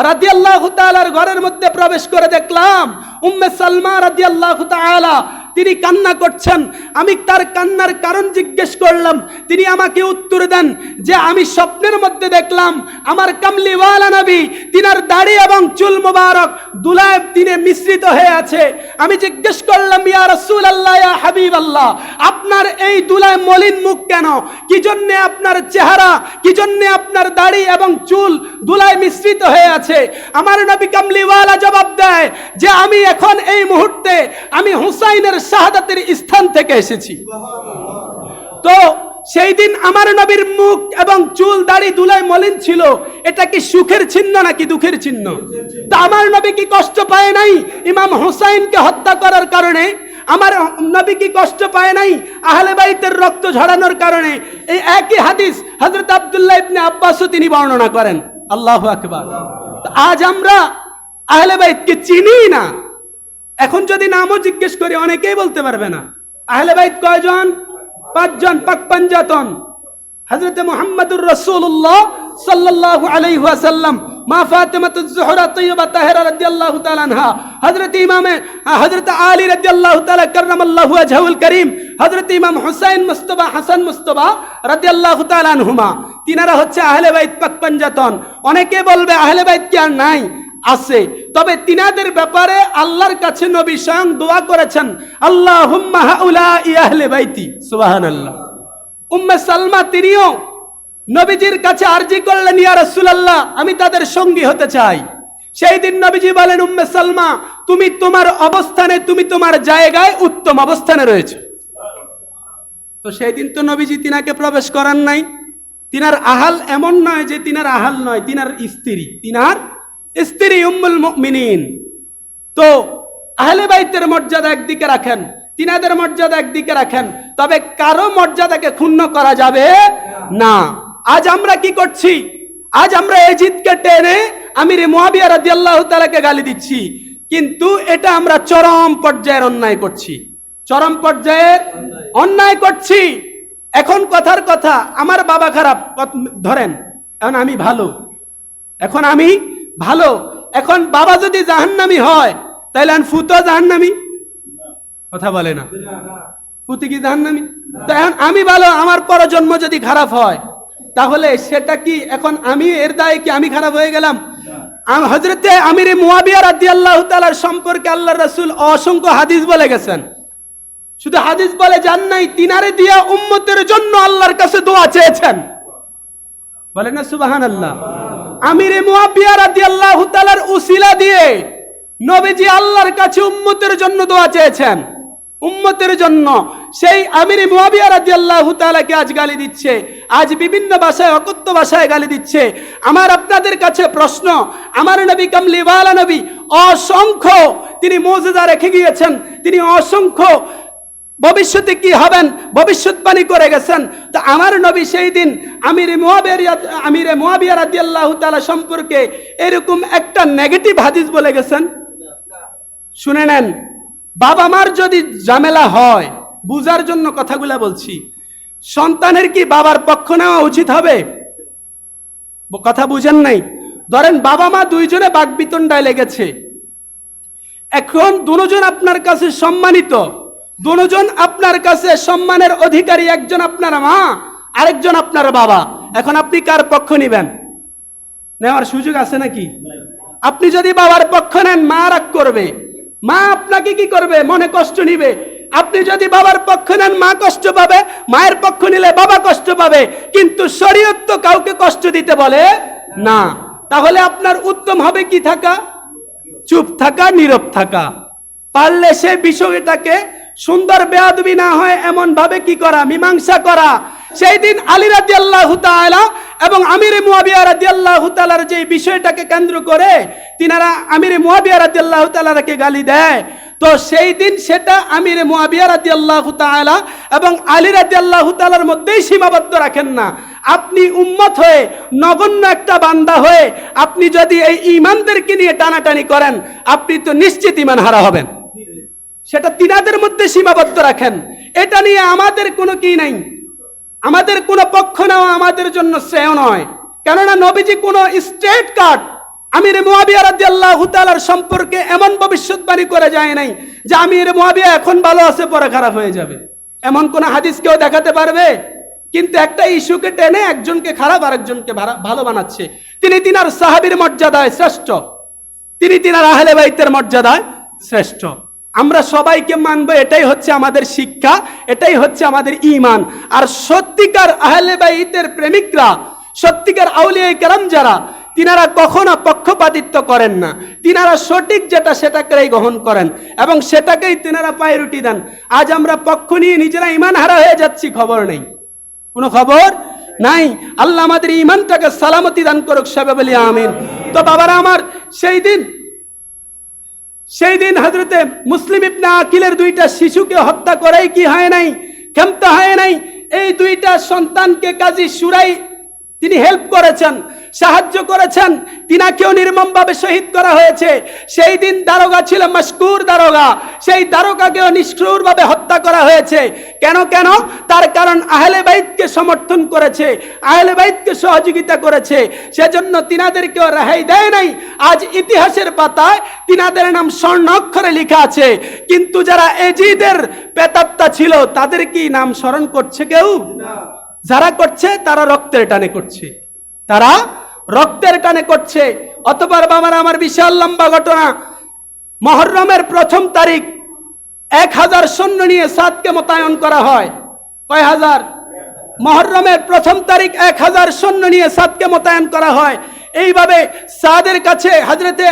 রাদিয়াল্লাহু তাআলার ঘরের মধ্যে প্রবেশ করে দেখলাম উম্মে সালমা রাদিয়াল্লাহু তাআলা তিনি কান্না করছেন। আমি তার কান্নার কারণ জিজ্ঞেস করলাম, তিনি আমাকে উত্তর দেন যে আমি স্বপ্নের মধ্যে দেখলাম আমার কামলিওয়ালা নবী, তিনার দাড়ি এবং চুল মোবারক দুলায় দিনে মিশ্রিত হয়ে আছে। আমি জিজ্ঞেস করলাম, ইয়া রাসূলুল্লাহ, ইয়া হাবিবাল্লাহ, আপনার এই দুলায় মলিন মুখ কেন? কি জন্য আপনার চেহারা, কি জন্য আপনার দাড়ি এবং চুল দুলায় মিশ্রিত হয়ে আছে? আমার নবী কামলিওয়ালা জবাব দেয় যে আমি এখন এই মুহূর্তে আমি হুসাইনের শাহাদাতের স্থান থেকে এসেছি। তো সেই দিন আমার নবীর মুখ এবং চুল দাড়ি দুলায় মলিন ছিল, এটা কি সুখের চিহ্ন নাকি দুঃখের চিহ্ন? তা আমার নবী কি কষ্ট পায় নাই ইমাম হুসাইনকে হত্যা করার কারণে? আমার নবী কি কষ্ট পায় নাই আহলে বাইতের রক্ত ঝরানোর কারণে? এই একই হাদিস হযরত আব্দুল্লাহ ইবনে আব্বাসও তিনি বর্ণনা করেন। আল্লাহু আকবার। আজ আমরা আহলে বাইতকে চিনি না। এখন যদি নামও জিজ্ঞেস করি, অনেকেই বলতে পারবে না। আহলে বাইত কয়জন? 5 জন, পাক পাঞ্জাতন। হযরত মুহাম্মদুর রাসূলুল্লাহ সাল্লাল্লাহু আলাইহি ওয়াসাল্লাম, মা ফাতিমাতুজ জোহরা তয়্যিবা তাহেরা রাদিয়াল্লাহু তাআলা আনহা, হযরত ইমামে হযরত আলী রাদিয়াল্লাহু তাআলা কাররামাল্লাহু ওয়াজহুল কারীম, হযরত ইমাম হুসাইন মুস্তাফা হাসান মুস্তাফা রাদিয়াল্লাহু তাআলা আনহুমা, তিনারা হচ্ছে আহলে বাইত পাক পাঞ্জাতন। অনেকে বলবে আহলে বাইত কি আর নাই? আছে। তবে তিনাদের ব্যাপারে আল্লাহর কাছে নবী স্বয়ং দোয়া করেছেন, আল্লাহুম্মা হাউলাই আহলে বাইতি। সুবহানাল্লাহ। উম্মে সালমা তিনিও নবীজির কাছে আরজি করলেন, ইয়া রাসূলুল্লাহ, আমি তাদের সঙ্গী হতে চাই। সেই দিন নবীজি বলেন, উম্মে সালমা, তুমি তোমার অবস্থানে, তুমি তোমার জায়গায় উত্তম অবস্থানে রয়েছে। তো সেই দিন তো নবীজি তিনাকে প্রবেশ করান নাই। তিনার আহাল এমন নয় যে তিনার আহাল নয়, তিনার স্ত্রী, তিনার স্ত্রী উম্মুল মুমিনিন। তো আহলে বাইতের মর্যাদা একদিকে রাখেন, তিনাদের মর্যাদা একদিকে রাখেন, তবে কারো মর্যাদাকে ক্ষুণ্ণ করা যাবে না। আজ আমরা কি করছি? আজ আমরা এজিদকে টেনে আমির মুয়াবিয়া রাদিয়াল্লাহু তাআলাকে গালি দিচ্ছি, কিন্তু এটা আমরা চরম পর্যায়ের অন্যায় করছি, চরম পর্যায়ের অন্যায় করছি। এখন কথার কথা, আমার বাবা খারাপ ধরেন, এখন আমি ভালো, এখন আমি ভালো, এখন বাবা যদি জাহান্নামী হয়, তাহলে ফুতো জাহান্নামী? কথা বলে না, ফুতি কি জাহান্নামী? তো এখন আমি ভালো, আমার পরজন্ম যদি খারাপ হয় তাহলে সেটা কি এখন আমি এর দায়ে কি আমি খারাপ হয়ে গেলাম? হযরতে আমির মুয়াবিয়া রাদিয়াল্লাহু তাআলার সম্পর্কে আল্লাহর রাসূল অসংখ্য হাদিস বলে গেছেন। শুধু হাদিস বলে যান নাই, তিনারে দিয়া উম্মতের জন্য আল্লাহর কাছে দোয়া চেয়েছেন। বলেন না সুবহানাল্লাহ। আমির মুয়াবিয়া রাদিয়াল্লাহু তাআলার উসিলা দিয়ে নবীজি আল্লাহর কাছে উম্মতের জন্য দোয়া চেয়েছেন, উম্মতের জন্য। সেই আমির মুয়াবিয়া রাদিয়াল্লাহু তাআলাকে আজ গালি দিচ্ছে, আজ বিভিন্ন ভাষায় অকথ্য ভাষায় গালি দিচ্ছে। আমার আপনাদের কাছে প্রশ্ন, আমার নবী কামলিওয়ালা নবী অসংখ্য তিনি মুজিজা রেখে গিয়েছেন, তিনি অসংখ্য ভবিষ্যতে কি হবেন ভবিষ্যৎবাণী করে গেছেন। তো আমার নবী সেই দিন আমির মুয়াবিয়া রাদিয়াল্লাহু তাআলা সম্পর্কে এরকম একটা নেগেটিভ হাদিস বলে গেছেন? শুনে নেন, বাবা মার যদি ঝামেলা হয়, বুঝার জন্য কথাগুলা বলছি, সন্তানের কি বাবার পক্ষ নেওয়া উচিত হবে? কথা বুঝেন নাই? ধরেন বাবা মা দুইজনে বাকবিতণ্ডায় লেগেছে, এখন দুজন আপনার কাছে সম্মানিত, দুজন আপনার কাছে সম্মানের অধিকারী, একজন আপনার মা আরেকজন আপনার বাবা। এখন আপনি কার পক্ষ নেবেন? নেওয়ার সুযোগ আছে নাকি? আপনি যদি বাবার পক্ষ নেন, মা রাগ করবে, মা আপনাকে কি করবে? মনে কষ্ট নিবে। আপনি যদি বাবার পক্ষ নেন, মা কষ্ট পাবে, মায়ের পক্ষ নিলে বাবা কষ্ট পাবে। কিন্তু শরীয়ত তো কাউকে কষ্ট দিতে বলে না। তাহলে আপনার উত্তম হবে কি থাকা? চুপ থাকা, নীরব থাকা। পারলে সে বিষয়টাকে সুন্দর বেয়াদবি না হয় এমন ভাবে কি করা, মীমাংসা করা। সেই দিন আলী রাদিয়াল্লাহু তাআলা এবং আমির মুয়াবিয়া রাদিয়াল্লাহু তাআলার যে বিষয়টাকে কেন্দ্র করে তিনারা আমির মুয়াবিয়া রাদিয়াল্লাহু তাআলাকে গালি দেয়, তো সেই দিন সেটা আমির মুয়াবিয়া রাদিয়াল্লাহু তাআলা এবং আলী রাদিয়াল্লাহু তাআলার মধ্যেই সীমাবদ্ধ রাখেন না। আপনি উম্মত হয়ে, নগণ্য একটা বান্দা হয়ে আপনি যদি এই ঈমানদেরকে নিয়ে টানাটানি করেন, আপনি তো নিশ্চিত ঈমান হারা হবেন। সেটা তিনাদের মধ্যে সীমাবদ্ধ রাখেন। এটা নিয়ে আমাদের কোনো কি নাই, আমাদের কোনো পক্ষ নেওয়া আমাদের জন্য শ্রেয় নয়। কেননা নবীজি কোনো স্ট্রেট কাট আমির মুয়াবিয়া রাদিয়াল্লাহু তাআলার সম্পর্কে এমন ভবিষ্যৎবাণী করে যায় নাই যে আমির মুয়াবিয়া এখন ভালো আছে পরে খারাপ হয়ে যাবে, এমন কোন হাদিস কেউ দেখাতে পারবে? কিন্তু একটা ইস্যুকে টেনে একজনকে খারাপ আর একজনকে ভালো বানাচ্ছে। তিনি তিনার সাহাবীর মর্যাদায় শ্রেষ্ঠ, তিনি তিনার আহলে বাইতের মর্যাদায় শ্রেষ্ঠ। আমরা সবাইকে মানবো, এটাই হচ্ছে আমাদের শিক্ষা, এটাই হচ্ছে আমাদের ঈমান। আর সত্যিকার আহলে বাইতের প্রেমিকরা, সত্যিকার আউলিয়া কেরাম যারা, তিনারা কখনো পক্ষপাতিত্ব করেন না। তিনারা সঠিক যেটা সেটাকেই গ্রহণ করেন এবং সেটাকেই তিনারা প্রায়োরিটি দেন। আজ আমরা পক্ষ নিয়ে নিজেরা ঈমান হারা হয়ে যাচ্ছি, খবর নেই, কোনো খবর নাই। আল্লাহ আমাদের ঈমানটাকে সালামতি দান করুক, সবাই বলি আমিন। তো বাবারা আমার, সেই দিন হযরতে মুসলিম ইবনে আকিলের দুইটা শিশুকে হত্যা করেই কি হয় নাই, ক্ষমতা হয় নাই। এই দুইটা সন্তানকে কাজী সুরাই তিনি হেল্প করেছেন, সাহায্য করেছেন, তিনাকেও নির্মমভাবে শহীদ করা হয়েছে। সেই দিন দারোগা ছিল মাশকুর দারোগা, সেই দারোগাকেও নিষ্ঠুরভাবে হত্যা করা হয়েছে। কেন? তার কারণ আহলে বাইতকে সমর্থন করেছে, আহলে বাইতকে সহযোগিতা করেছে, সেজন্য তিনাদেরকেও রেহাই দেয় নাই। আজ ইতিহাসের পাতায় তিনাদের নাম স্বর্ণ অক্ষরে লেখা আছে, কিন্তু যারা এজিদের প্রেতাত্মা ছিল তাদের কি নাম স্মরণ করছে কেউ? যারা করছে তারা রক্তের টানে করছে, তারা রক্তের টানে করছে। অতঃপর বাবার আমার বিশাল লম্বা ঘটনা, মুহররমের প্রথম তারিখ 1000 সৈন্য নিয়ে সাদকে মোতায়েন করা হয়। কয় হাজার? মুহররমের প্রথম তারিখ 1000 সৈন্য নিয়ে সাদকে মোতায়েন করা হয়। এইভাবে সাদের কাছে হযরতে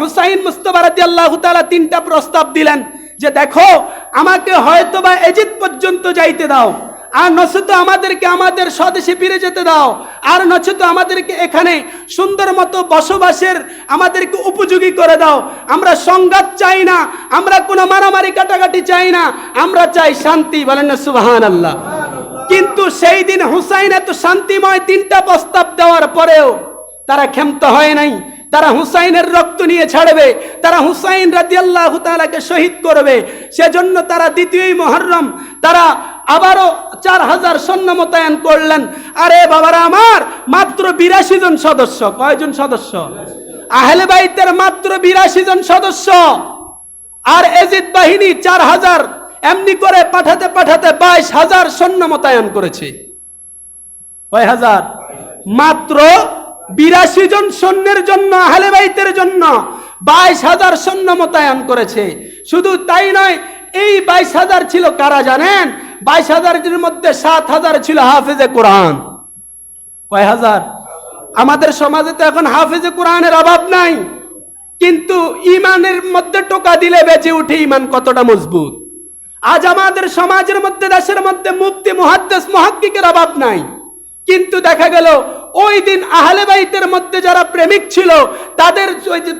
হুসাইন মুস্তাফা রাদিয়াল্লাহু তাআলা 3টা প্রস্তাব দিলেন যে দেখো, আমাকে হয়তোবা এজিদ পর্যন্ত যাইতে দাও, আর নচেত আমাদেরকে আমাদের স্বদেশে ফিরে যেতে দাও, আর নচেত আমাদেরকে এখানে সুন্দর মতো বসবাসের আমাদেরকে উপযোগী করে দাও। আমরা সংঘাত চাই না, আমরা কোনো মারামারি কাটাকাটি চাই না, আমরা চাই শান্তি। বলেন না সুবহানাল্লাহ। কিন্তু সেই দিন হুসাইন এত শান্তিময় 3টা প্রস্তাব দেওয়ার পরেও তারা ক্ষান্ত হয় নাই। তারা হুসাইনের রক্ত নিয়ে ছাড়বে, তারা হুসাইন রাদিয়াল্লাহু তাআলাকে শহীদ করবে। সেজন্য তারা দ্বিতীয় মুহররম তারা আবারও 4000 সৈন্য মোতায়েন করলেন। আরে বাবারা আমার, মাত্র 82 জন সদস্য। কয়জন সদস্য? আহলে বাইতের মাত্র 82 জন সদস্য। আর এজিদ বাহিনী 4000 এমনি করে পাঠাতে পাঠাতে 22,000 সৈন্য মোতায়েন করেছে। কয় হাজার? মাত্র 82 জন সৈন্যের জন্য, আহলে বাইতের জন্য 22,000 সৈন্য মোতায়েন করেছে। শুধু তাই নয়, এই 22,000 ছিল কারা জানেন? 22,000 এর মধ্যে 7,000 ছিল হাফেজে কোরআন। কয় হাজার? আমাদের সমাজে তো এখন হাফেজে কোরআনের অভাব নাই, কিন্তু ইমানের মধ্যে টোকা দিলে বেঁচে উঠে ইমান কতটা মজবুত। আজ আমাদের সমাজের মধ্যে, দেশের মধ্যে মুফতি, মুহাদ্দিস, মুহাক্কিকের অভাব নাই, কিন্তু দেখা গেল ওই দিন আহলে বাইতের মধ্যে যারা প্রেমিক ছিল তাদের ওই যে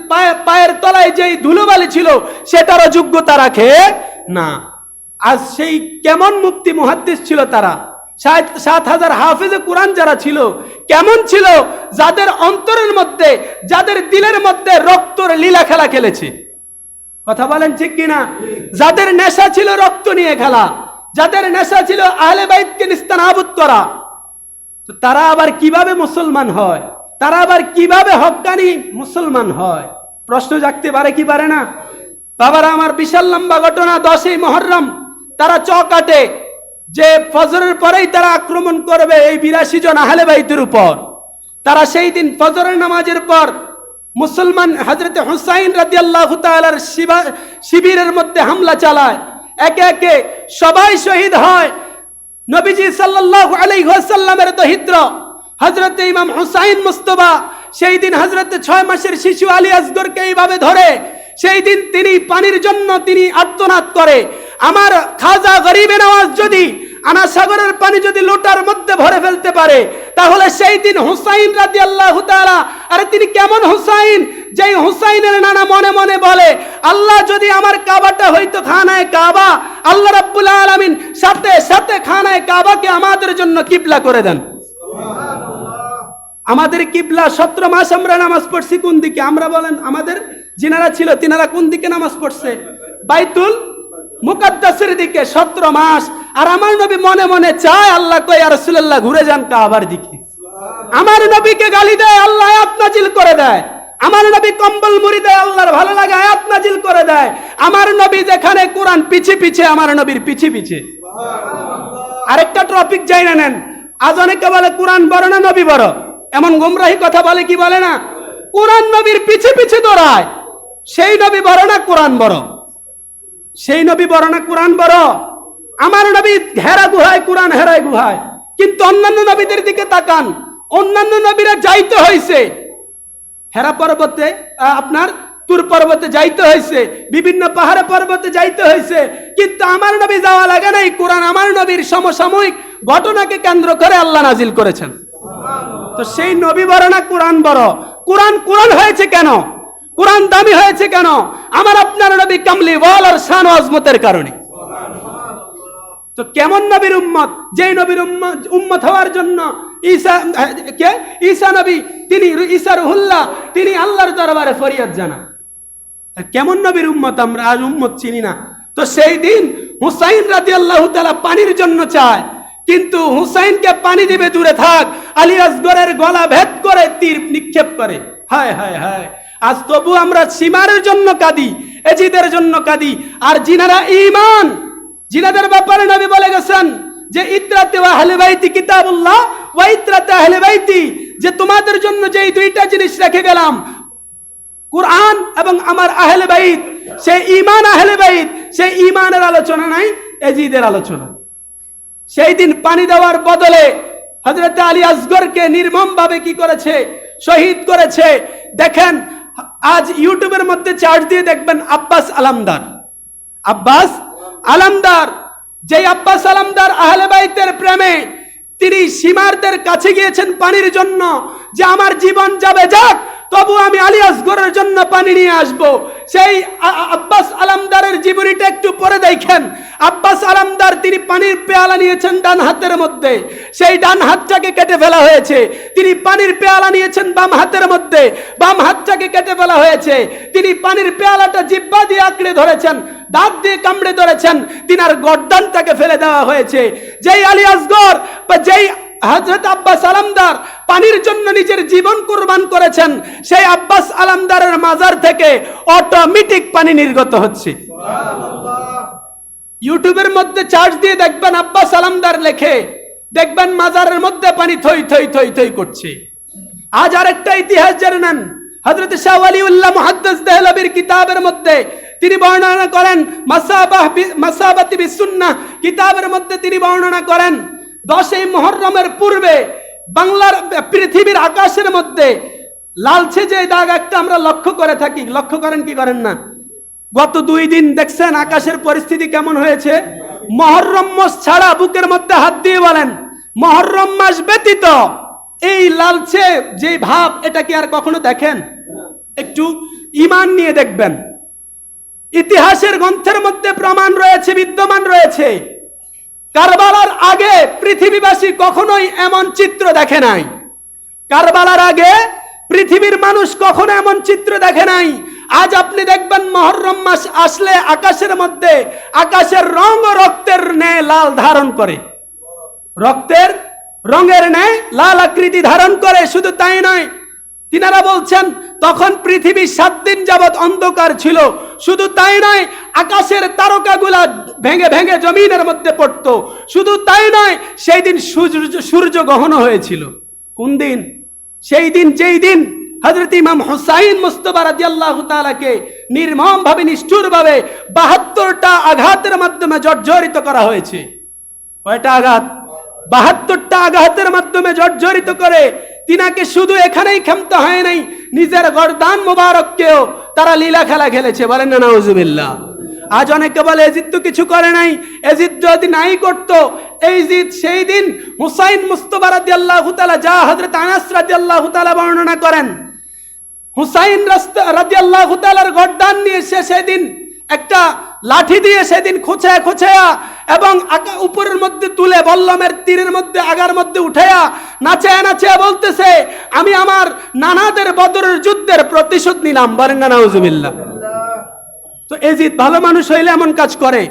পায়ের তলায় যেই ধুলোবালি ছিল সেটারও যোগ্যতা রাখে না। আজ সেই কেমন মুফতি, মুহাদ্দিস ছিল তারা, 7,000 হাফেজে কোরআন যারা ছিল, কেমন ছিল? যাদের অন্তরের মধ্যে, যাদের দিলের মধ্যে রক্তর লীলা খেলা খেলেছে। কথা বলেন ঠিক কিনা? যাদের নেশা ছিল রক্ত নিয়ে খেলা, যাদের নেশা ছিল আহলে বাইতকে নিস্তানাবুদ করা, তো তারা আবার কিভাবে মুসলমান হয়? তারা আবার কিভাবে হক্কানি মুসলমান হয়? প্রশ্ন জাগতে পারে কি পারে না? বাবারা আমার, বিশাল লম্বা ঘটনা। 10ই মুহররম তারা চকাটে যে ফজরের পরেই তারা আক্রমণ করবে এই 82 জন আহলে বাইতের উপর। তারা সেই দিন ফজরের নামাজের পর মুসলমান হযরতে হুসাইন রাদিয়াল্লাহু তাআলার শিবিরের মধ্যে হামলা চালায়। একে একে সবাই শহীদ হয়। নবীজি সাল্লাল্লাহু আলাইহি ওয়াসাল্লামের দহিত্র হযরতে ইমাম হুসাইন মুস্তাফা সেই দিন হযরতে 6 মাসের শিশু আলী আসগরকে এইভাবে ধরে, সেই দিন তিনি পানির জন্য তিনি আর্তনাদ করে। আমার খাজা গরিবে নওয়াজ যদি আনা সাগরের পানি যদি লোটার মধ্যে ভরে ফেলতে পারে, তাহলে সেই দিন হুসাইন রাদিয়াল্লাহু তাআলা, আরে তিনি কেমন হুসাইন, যেই হুসাইনের নানা মনে মনে বলে, আল্লাহ যদি আমার কাবাটা হইতো খানায়ে কাবা, আল্লাহ রাব্বুল আলামিন সাথে সাথে খানায়ে কাবাকে আমাদের জন্য কিবলা করে দেন। আমাদের কিবলা 17 মাস আমরা নামাজ পড়ছি কোন দিকে? আমরা বলেন, আমাদের যিনারা ছিল তিনারা কোন দিকে নামাজ পড়ছে? বাইতুল মুকাদ্দাসের দিকে 17 মাস। আর আমার নবী মনে মনে চায়, আল্লাহ কয় ইয়া রাসূলুল্লাহ ঘুরে যান কাবার দিকে। আমার নবীকে গালি দেয়, আল্লাহ আয়াত নাজিল করে দেয়। আমার নবী কম্বল মুড়ি দেয়, আল্লাহর ভালো লাগে আয়াত নাজিল করে দেয়। আমার নবী যেখানে কোরআন পিছে পিছে, আমার নবীর পিছে পিছে। আরেকটা টপিক যাই না নেন, আজ অনেকে বলে কোরআন বড় না নবী বড়, এমন গোমরাহি কথা বলে কি বলে না? কোরআন নবীর পিছে পিছে দৌড়ায়। সেই নবী বড় না কোরআন বড়? সেই নবী বড় না কোরআন বড়? আমার নবী হেরা গুহায়, কোরআন হেরায় গুহায়। কিন্তু অন্যান্য নবীদের দিকে তাকান, অন্যান্য নবীরা যাইতে হয়েছে হেরা পর্বতে, আপনার তুর পর্বতে যাইতে হয়েছে, বিভিন্ন পাহাড়ে পর্বতে যাইতে হয়েছে, কিন্তু আমার নবী যাওয়া লাগে নাই। কোরআন আমার নবীর সমসাময়িক ঘটনাকে কেন্দ্র করে আল্লাহ নাজিল করেছেন। তো সেই নবী বড় না কোরআন বড়? কোরআন কোরআন হয়েছে কেন? কোরআন দামি হয়েছে কেন? আমার আপনার নবী কামলি ওয়াল আর শান ও আজমতের কারণে। তো কেমন নবীর উম্মত? যেই নবীর উম্মত হওয়ার জন্য ঈসা নবী, তিনি ঈসা রুহুল্লাহ, তিনি আল্লাহর দরবারে ফরিয়াদ জানান। কেমন নবীর উম্মত আমরা আজ উম্মত চিনি না। তো সেই দিন হুসাইন রাদিয়াল্লাহু তাআলা পানির জন্য চায়, কিন্তু হুসাইনকে পানি দিবে দূরে থাক, আলী আসগরের গলা ভেদ করে তীর নিক্ষেপ করে। হায় হায় হায়, আজ তবু আমরা সীমারের জন্য কাঁদি, এজিদের জন্য কাঁদি। আর জিনারা ঈমান, জিনাদের ব্যাপারে নবী বলে গেছেন যে ইত্রাতে ওয়া আহলে বাইতি কিতাবুল্লাহ ওয়া ইত্রাতে আহলে বাইতি, যে তোমাদের জন্য যেই দুইটা জিনিস রেখে গেলাম, কুরআন এবং আমার আহলে বাইত, সেই ঈমান আহলে বাইত, সেই ঈমানের আলোচনা নাই, এজিদের আলোচনা। সেই দিন পানি দেওয়ার বদলে হযরত আলী আসগরকে নির্মমভাবে কি করেছে? শহীদ করেছে। দেখেন, আজ ইউটিউবের মধ্যে চার্জ দিয়ে দেখবেন আব্বাস আলামদার, আব্বাস আলামদার, যেই আব্বাস আলামদার আহলে বাইতের প্রেমে তিনি সীমারদের কাছে গিয়েছেন পানির জন্য, যে আমার জীবন যাবে যাক, তবু আমি আলী আসগরের জন্য পানি নিয়ে আসব। সেই আব্বাস আলামদারের জীবনীটা একটু পরে দেখেন। আব্বাস আলামদার তিনি পানির পেয়ালা নিয়েছেন ডান হাতের মধ্যে, সেই ডান হাতটাকে কেটে ফেলা হয়েছে। তিনি পানির পেয়ালা নিয়েছেন বাম হাতের মধ্যে, বাম হাতটাকে কেটে ফেলা হয়েছে। তিনি পানির পেয়ালাটা জিহ্বা দিয়ে আঁকড়ে ধরেছেন, দাঁত দিয়ে কামড়ে ধরেছেন, তিনার গর্দানটাকে ফেলে দেওয়া হয়েছে। যেই আলী আসগর বা যেই হযরত আব্বাস আলমদার পানির জন্য নিজের জীবন কুরবান করেছেন, সেই আব্বাস আলমদারের মাজার থেকে অটোমেটিক পানি নির্গত হচ্ছে। ইউটিউবের মধ্যে চার্জ দিয়ে দেখবেন আব্বাস আলমদার লেখে, দেখবেন মাজারের মধ্যে পানি থই থই থই থই করছে। আজ আরেকটা ইতিহাস জেনে নেন, হযরত শাহ ওয়ালিউল্লাহ মুহাদ্দিস দেহলভীর কিতাবের মধ্যে তিনি বর্ণনা করেন, মাসাবাতি বিসুন্নাহ কিতাবের মধ্যে তিনি বর্ণনা করেন 10ই মুহররমের পূর্বে বাংলার পৃথিবীর আকাশের মধ্যে লালচে যে দাগ একটা আমরা লক্ষ্য করে থাকি, লক্ষ্য করেন কি করেন না? গত 2 দিন দেখছেন আকাশের পরিস্থিতি কেমন হয়েছে? মুহররম মাস ছাড়া বুকের মধ্যে হাত দিয়ে বলেন, মুহররম মাস ব্যতীত এই লালচে যে ভাব, এটা কি আর কখনো দেখেন? একটু ঈমান নিয়ে দেখবেন। ইতিহাসের গ্রন্থের মধ্যে প্রমাণ রয়েছে, বিদ্যমান রয়েছে, কারবালার আগে পৃথিবীবাসী কখনোই এমন চিত্র দেখে নাই। কারবালার আগে পৃথিবীর মানুষ কখনো এমন চিত্র দেখে নাই। আজ আপনি দেখবেন মুহররম মাস আসলে আকাশের মধ্যে আকাশের রং ও রক্তের ন্যায় লাল ধারণ করে, রক্তের রঙের ন্যায় লাল আকৃতি ধারণ করে। শুধু তাই নয়, তিনারা বলছেন তখন পৃথিবী 7 দিন যাবৎ অন্ধকার ছিল। শুধু তাই নয়, আকাশের তারকাগুলা ভেঙে ভেঙে জমিনের মধ্যে পড়তো। শুধু তাই নয়, সেই দিন সূর্য গ্রহণ হয়েছিল। কোন দিন? সেই দিন যেই দিন হযরত ইমাম হুসাইন মুস্তাফা রাদিয়াল্লাহু তাআলাকে নির্মমভাবে, নিষ্ঠুরভাবে 72টা আঘাতের মাধ্যমে জর্জরিত করা হয়েছে। কয়টা আঘাত? 72টা আঘাতের মাধ্যমে জর্জরিত করে তিনাকে শুধু এখানেই ক্ষান্ত হয় নাই, নিজের গর্দান মোবারককেও তারা লীলা খেলা খেলেছে। বলেন না নাউজুবিল্লাহ। আজ অনেকে বলে এজিদ তো কিছু করে নাই, এজিদ যদি নাই করতো, এজিদ সেই দিন হুসাইন মুস্তাফা রাদিয়াল্লাহু তাআলা, যা হযরত আনাস রাদিয়াল্লাহু তাআলা বর্ণনা করেন, হুসাইন রাদিয়াল্লাহু তাআলার গর্দান নিয়ে সে সেদিন একটা লাঠি দিয়ে সেদিন খোঁচায়া খোঁচায়া এবং উপরের মধ্যে তুলে বল্লমের তীরের মধ্যে আগার মধ্যে উঠায়া নাচায়া নাচায়া বলতেছে, আমি আমার নানাদের বদরের যুদ্ধের প্রতিশোধ নিলাম। বলেন না নাউজুবিল্লাহ। তো এজিদ ভালো মানুষ হইলে এমন কাজ করে।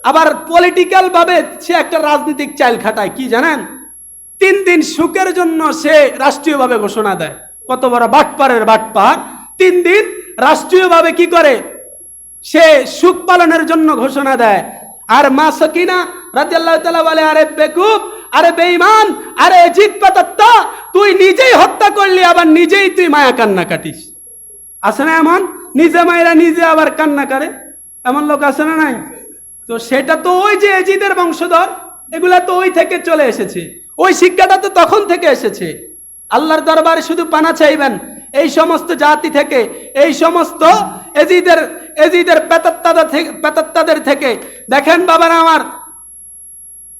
আবার পলিটিক্যাল ভাবে সে একটা রাজনৈতিক চাল খাটায়। কি জানেন? 3 দিন সুখের জন্য সে রাষ্ট্রীয়ভাবে ঘোষণা দেয়। কত বড় বাটপারের বাটপার! 3 দিন রাষ্ট্রীয়ভাবে কি করে? সে সুখ পালনের জন্য ঘোষণা দেয়। আর মা সকিনা রাদিয়াল্লাহু তাআলা বলে, আরে বেকুব, আরে বেঈমান, আরে এজিদ পাতাত্তা, তুই নিজেই হত্যা করলি, আবার নিজেই তুই মায়া কান্না কাটিস। আছে না এমন? নিজে মায়েরা নিজে আবার কান্না করে, এমন লোক আছে না নাই? তো সেটা তো ওই যে এজিদের বংশধর, এগুলা তো ওই থেকে চলে এসেছে। ওই শিক্ষাটা তো তখন থেকে এসেছে। আল্লাহর দরবারে শুধু পানা চাইবেন এই সমস্ত জাতি থেকে, এই সমস্ত এজিদের পেতাত্তাদের থেকে। দেখেন বাবারা আমার,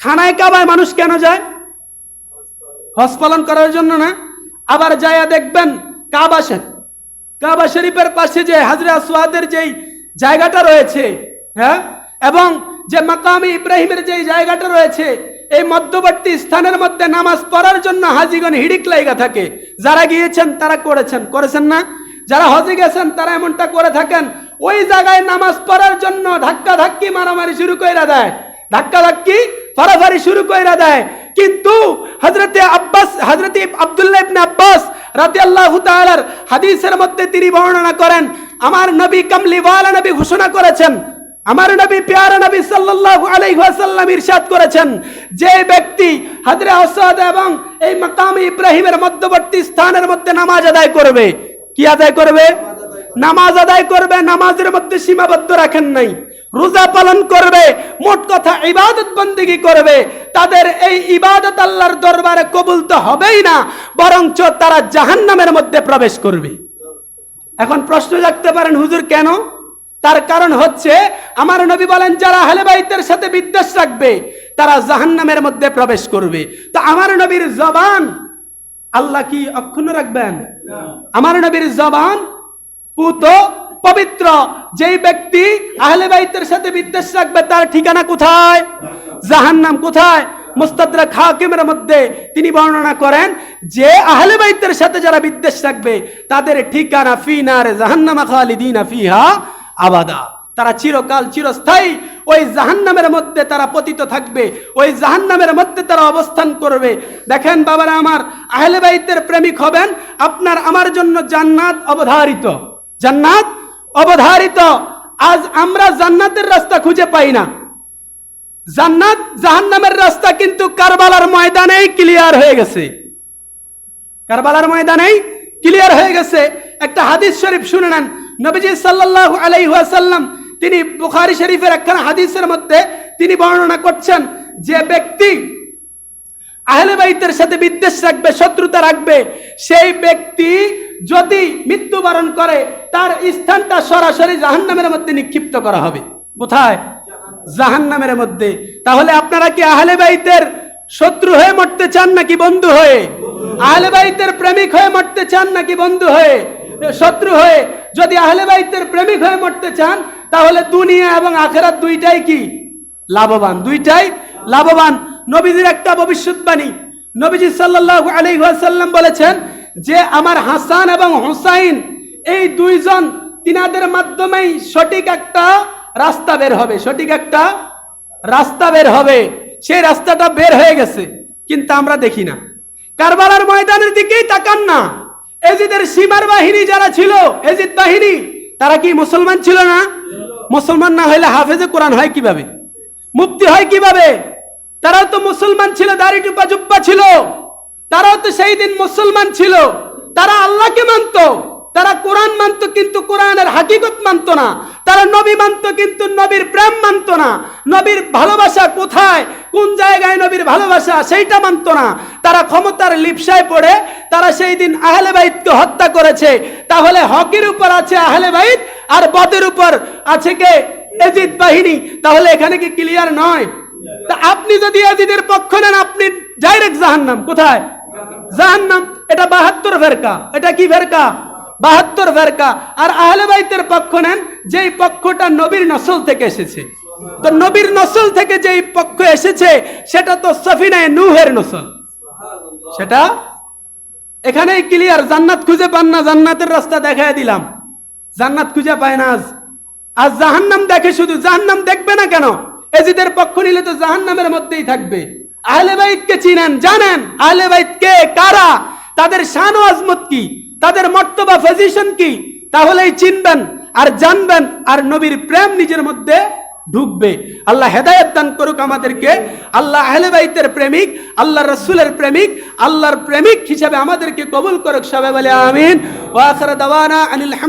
খানায় কাবায় মানুষ কেন যায়? হজ পালন করার জন্য না। আবার যায়া দেখবেন কাবা শরীফের পাশে যে হাজরে আসওয়াদের যেই জায়গাটা রয়েছে, হ্যাঁ, এবং যে মাকামে ইব্রাহিমের যেই জায়গাটা রয়েছে, এই মধ্যবর্তী স্থানের মধ্যে নামাজ পড়ার জন্য হাজিগণ হিড়িক লাইগা থাকে। যারা গিয়েছেন তারা করেছেন না? যারা হজে গেছেন তারা এমনটা করে থাকেন। ওই জায়গায় নামাজ পড়ার জন্য ধাক্কা ধাক্কি মারামারি শুরু কইরা দেয়, ধাক্কা ধাক্কি ফারাফারি শুরু কইরা দেয়। কিন্তু হযরতে আব্দুল্লাহ ইবনে আব্বাস রাদিয়াল্লাহু তাআলার হাদিসের মধ্যে তিনি বর্ণনা করেন, আমার নবী কামলিওয়ালা নবী ঘোষণা করেছেন, আমার নবী প্যারা নবী সাল্লাল্লাহু আলাইহি ওয়াসাল্লাম ইরশাদ করেছেন, যে ব্যক্তি হাজরে আসওয়াদ এবং এই মাকামে ইব্রাহিমের মধ্যবর্তী স্থানের মধ্যে নামাজ আদায় করবে, কি আদায় করবে? নামাজ আদায় করবে, নামাজের মধ্যে সীমাবদ্ধ রাখেন নাই, রোজা পালন করবে, মোট কথা ইবাদত বন্দেগী করবে, তাদের এই ইবাদত আল্লাহর দরবারে কবুল তো হবেই না, বরঞ্চ তারা জাহান্নামের মধ্যে প্রবেশ করবে। এখন প্রশ্ন রাখতে পারেন, হুজুর কেন? তার কারণ হচ্ছে, আমার নবী বলেন, যারা আহলে বাইতের সাথে বিদ্বেষ রাখবে তারা জাহান্নামের মধ্যে প্রবেশ করবে। তো আমার নবীর জবান আল্লাহ কি অক্ষুণ্ণ রাখবেন? আমার নবীর জবান পুত পবিত্র। যেই ব্যক্তি আহলে বাইতের সাথে বিদ্বেষ রাখবে তার ঠিকানা কোথায়? জাহান্নাম। কোথায়? মুস্তাদরাক হাকিমের মধ্যে তিনি বর্ণনা করেন যে আহলে বাইতের সাথে যারা বিদ্বেষ রাখবে তাদের ঠিকানা ফি নারে জাহান্নাম খালিদিনা ফিহা আবাদা, তারা চিরকাল চিরস্থায়ী ওই জাহান্নামের মধ্যে তারা পতিত থাকবে, ওই জাহান্নামের মধ্যে তারা অবস্থান করবে। দেখেন বাবারা আমার, আহলে বাইতের প্রেমিক হবেন, আপনার আমার জন্য জান্নাত অবধারিত, জান্নাত অবধারিত। আজ আমরা জান্নাতের রাস্তা খুঁজে পাই না। জান্নাত জাহান্নামের রাস্তা কিন্তু কারবালার ময়দানেই ক্লিয়ার হয়ে গেছে, কারবালার ময়দানেই ক্লিয়ার হয়ে গেছে। একটা হাদিস শরীফ শুনে নেন, নবীজি সাল্লাল্লাহু আলাইহি ওয়াসাল্লাম তিনি বুখারী শরীফের একখানা হাদিসের মধ্যে তিনি বর্ণনা করছেন, যে ব্যক্তি আহলে বাইতের সাথে বিদ্বেষ রাখবে, শত্রুতা রাখবে, সেই ব্যক্তি যদি মৃত্যুবরণ করে তার স্থানটা সরাসরি জাহান্নামের মধ্যে নিক্ষিপ্ত করা হবে। কোথায়? জাহান্নামের মধ্যে। তাহলে আপনারা কি আহলে বাইতের শত্রু হয়ে মরতে চান নাকি বন্ধু হয়ে? আহলে বাইতের প্রেমিক হয়ে মরতে চান নাকি বন্ধু হয়ে, শত্রু হয়ে? যদি আহলে বাইতের প্রেমিক হয়ে মরতে চান তাহলে দুনিয়া এবং আখিরাত দুইটাই কি লাভবান, দুইটাই লাভবান। নবীজির একটা ভবিষ্যৎবাণী, নবীজি সাল্লাল্লাহু আলাইহি ওয়াসাল্লাম বলেছেন যে আমার হাসান এবং হুসাইন এই দুইজন, তিনাদের মাধ্যমেই সঠিক একটা রাস্তা বের হবে, সঠিক একটা রাস্তা বের হবে। সেই রাস্তাটা বের হয়ে গেছে, কিন্তু আমরা দেখি না। কারবালার ময়দানের দিকেই তাকান না। এজিদের সীমার বাহিনী যারা ছিল, এজিদ বাহিনী, তারা কি মুসলমান ছিল না? মুসলমান না হইলে হাফেজে কোরআন হয় কিভাবে, মুফতি হয় কিভাবে? তারাও তো মুসলমান ছিল, দাড়ি টুপা জুব্বা ছিল, তারাও তো সেই দিন মুসলমান ছিল। তারা আল্লাহকে মানত, তারা কোরআন মানত, কিন্তু কোরআনের হাকিকত মানত না। তারা নবী মানত, কিন্তু নবীর প্রেম মানত না। নবীর ভালোবাসা কোথায়, কোন জায়গায় নবীর ভালোবাসা, সেইটা মানত না। তারা ক্ষমতার লিপসায় পড়ে তারা সেই দিন আহলে বাইতকে হত্যা করেছে। তাহলে হকের উপর আছে আহলে বাইত, আর বাতের উপর আছে কে? এজিদ বাহিনী। তাহলে এখানে কি ক্লিয়ার নয়? তা আপনি যদি এজিদের পক্ষ নেন, আপনি ডাইরেক্ট জাহান্নাম। কোথায়? জাহান্নাম। এটা 72 ফেরকা। এটা কি ফেরকা? 72 ফেরকা। আর আহলে বাইতের পক্ষ নেন, যেই পক্ষটা নবীর নসল থেকে এসেছে। তো নবীর নসল থেকে যেই পক্ষ এসেছে সেটা তো সফিনায়ে নূহের নসল, সেটা এখানেই ক্লিয়ার। জান্নাত খুঁজে পান না, জান্নাতের রাস্তা দেখায় দিলাম, জান্নাত খুঁজে পায় না। আজ জাহান্নাম দেখে শুধু। জাহান্নাম দেখবে না কেন? এজিদের পক্ষ নিলে তো জাহান্নামের মধ্যেই থাকবে। আহলে বাইতকে চিনেন, জানেন আহলে বাইত কে, কারা, তাদের শান ও আজমত কি, তাদের মর্তবা পজিশন কি, তাহলেই চিনবেন আর জানবেন, আর নবীর প্রেম নিজের মধ্যে ঢুকবে। আল্লাহ হেদায়েত দান করুক আমাদেরকে। আল্লাহ আহলে বাইতের প্রেমিক, আল্লাহ রাসূলের প্রেমিক, আল্লাহর প্রেমিক হিসেবে আমাদেরকে কবুল করুক। সবাই বলে আমিন। ওয়া আখিরু দাওয়ানা আনিল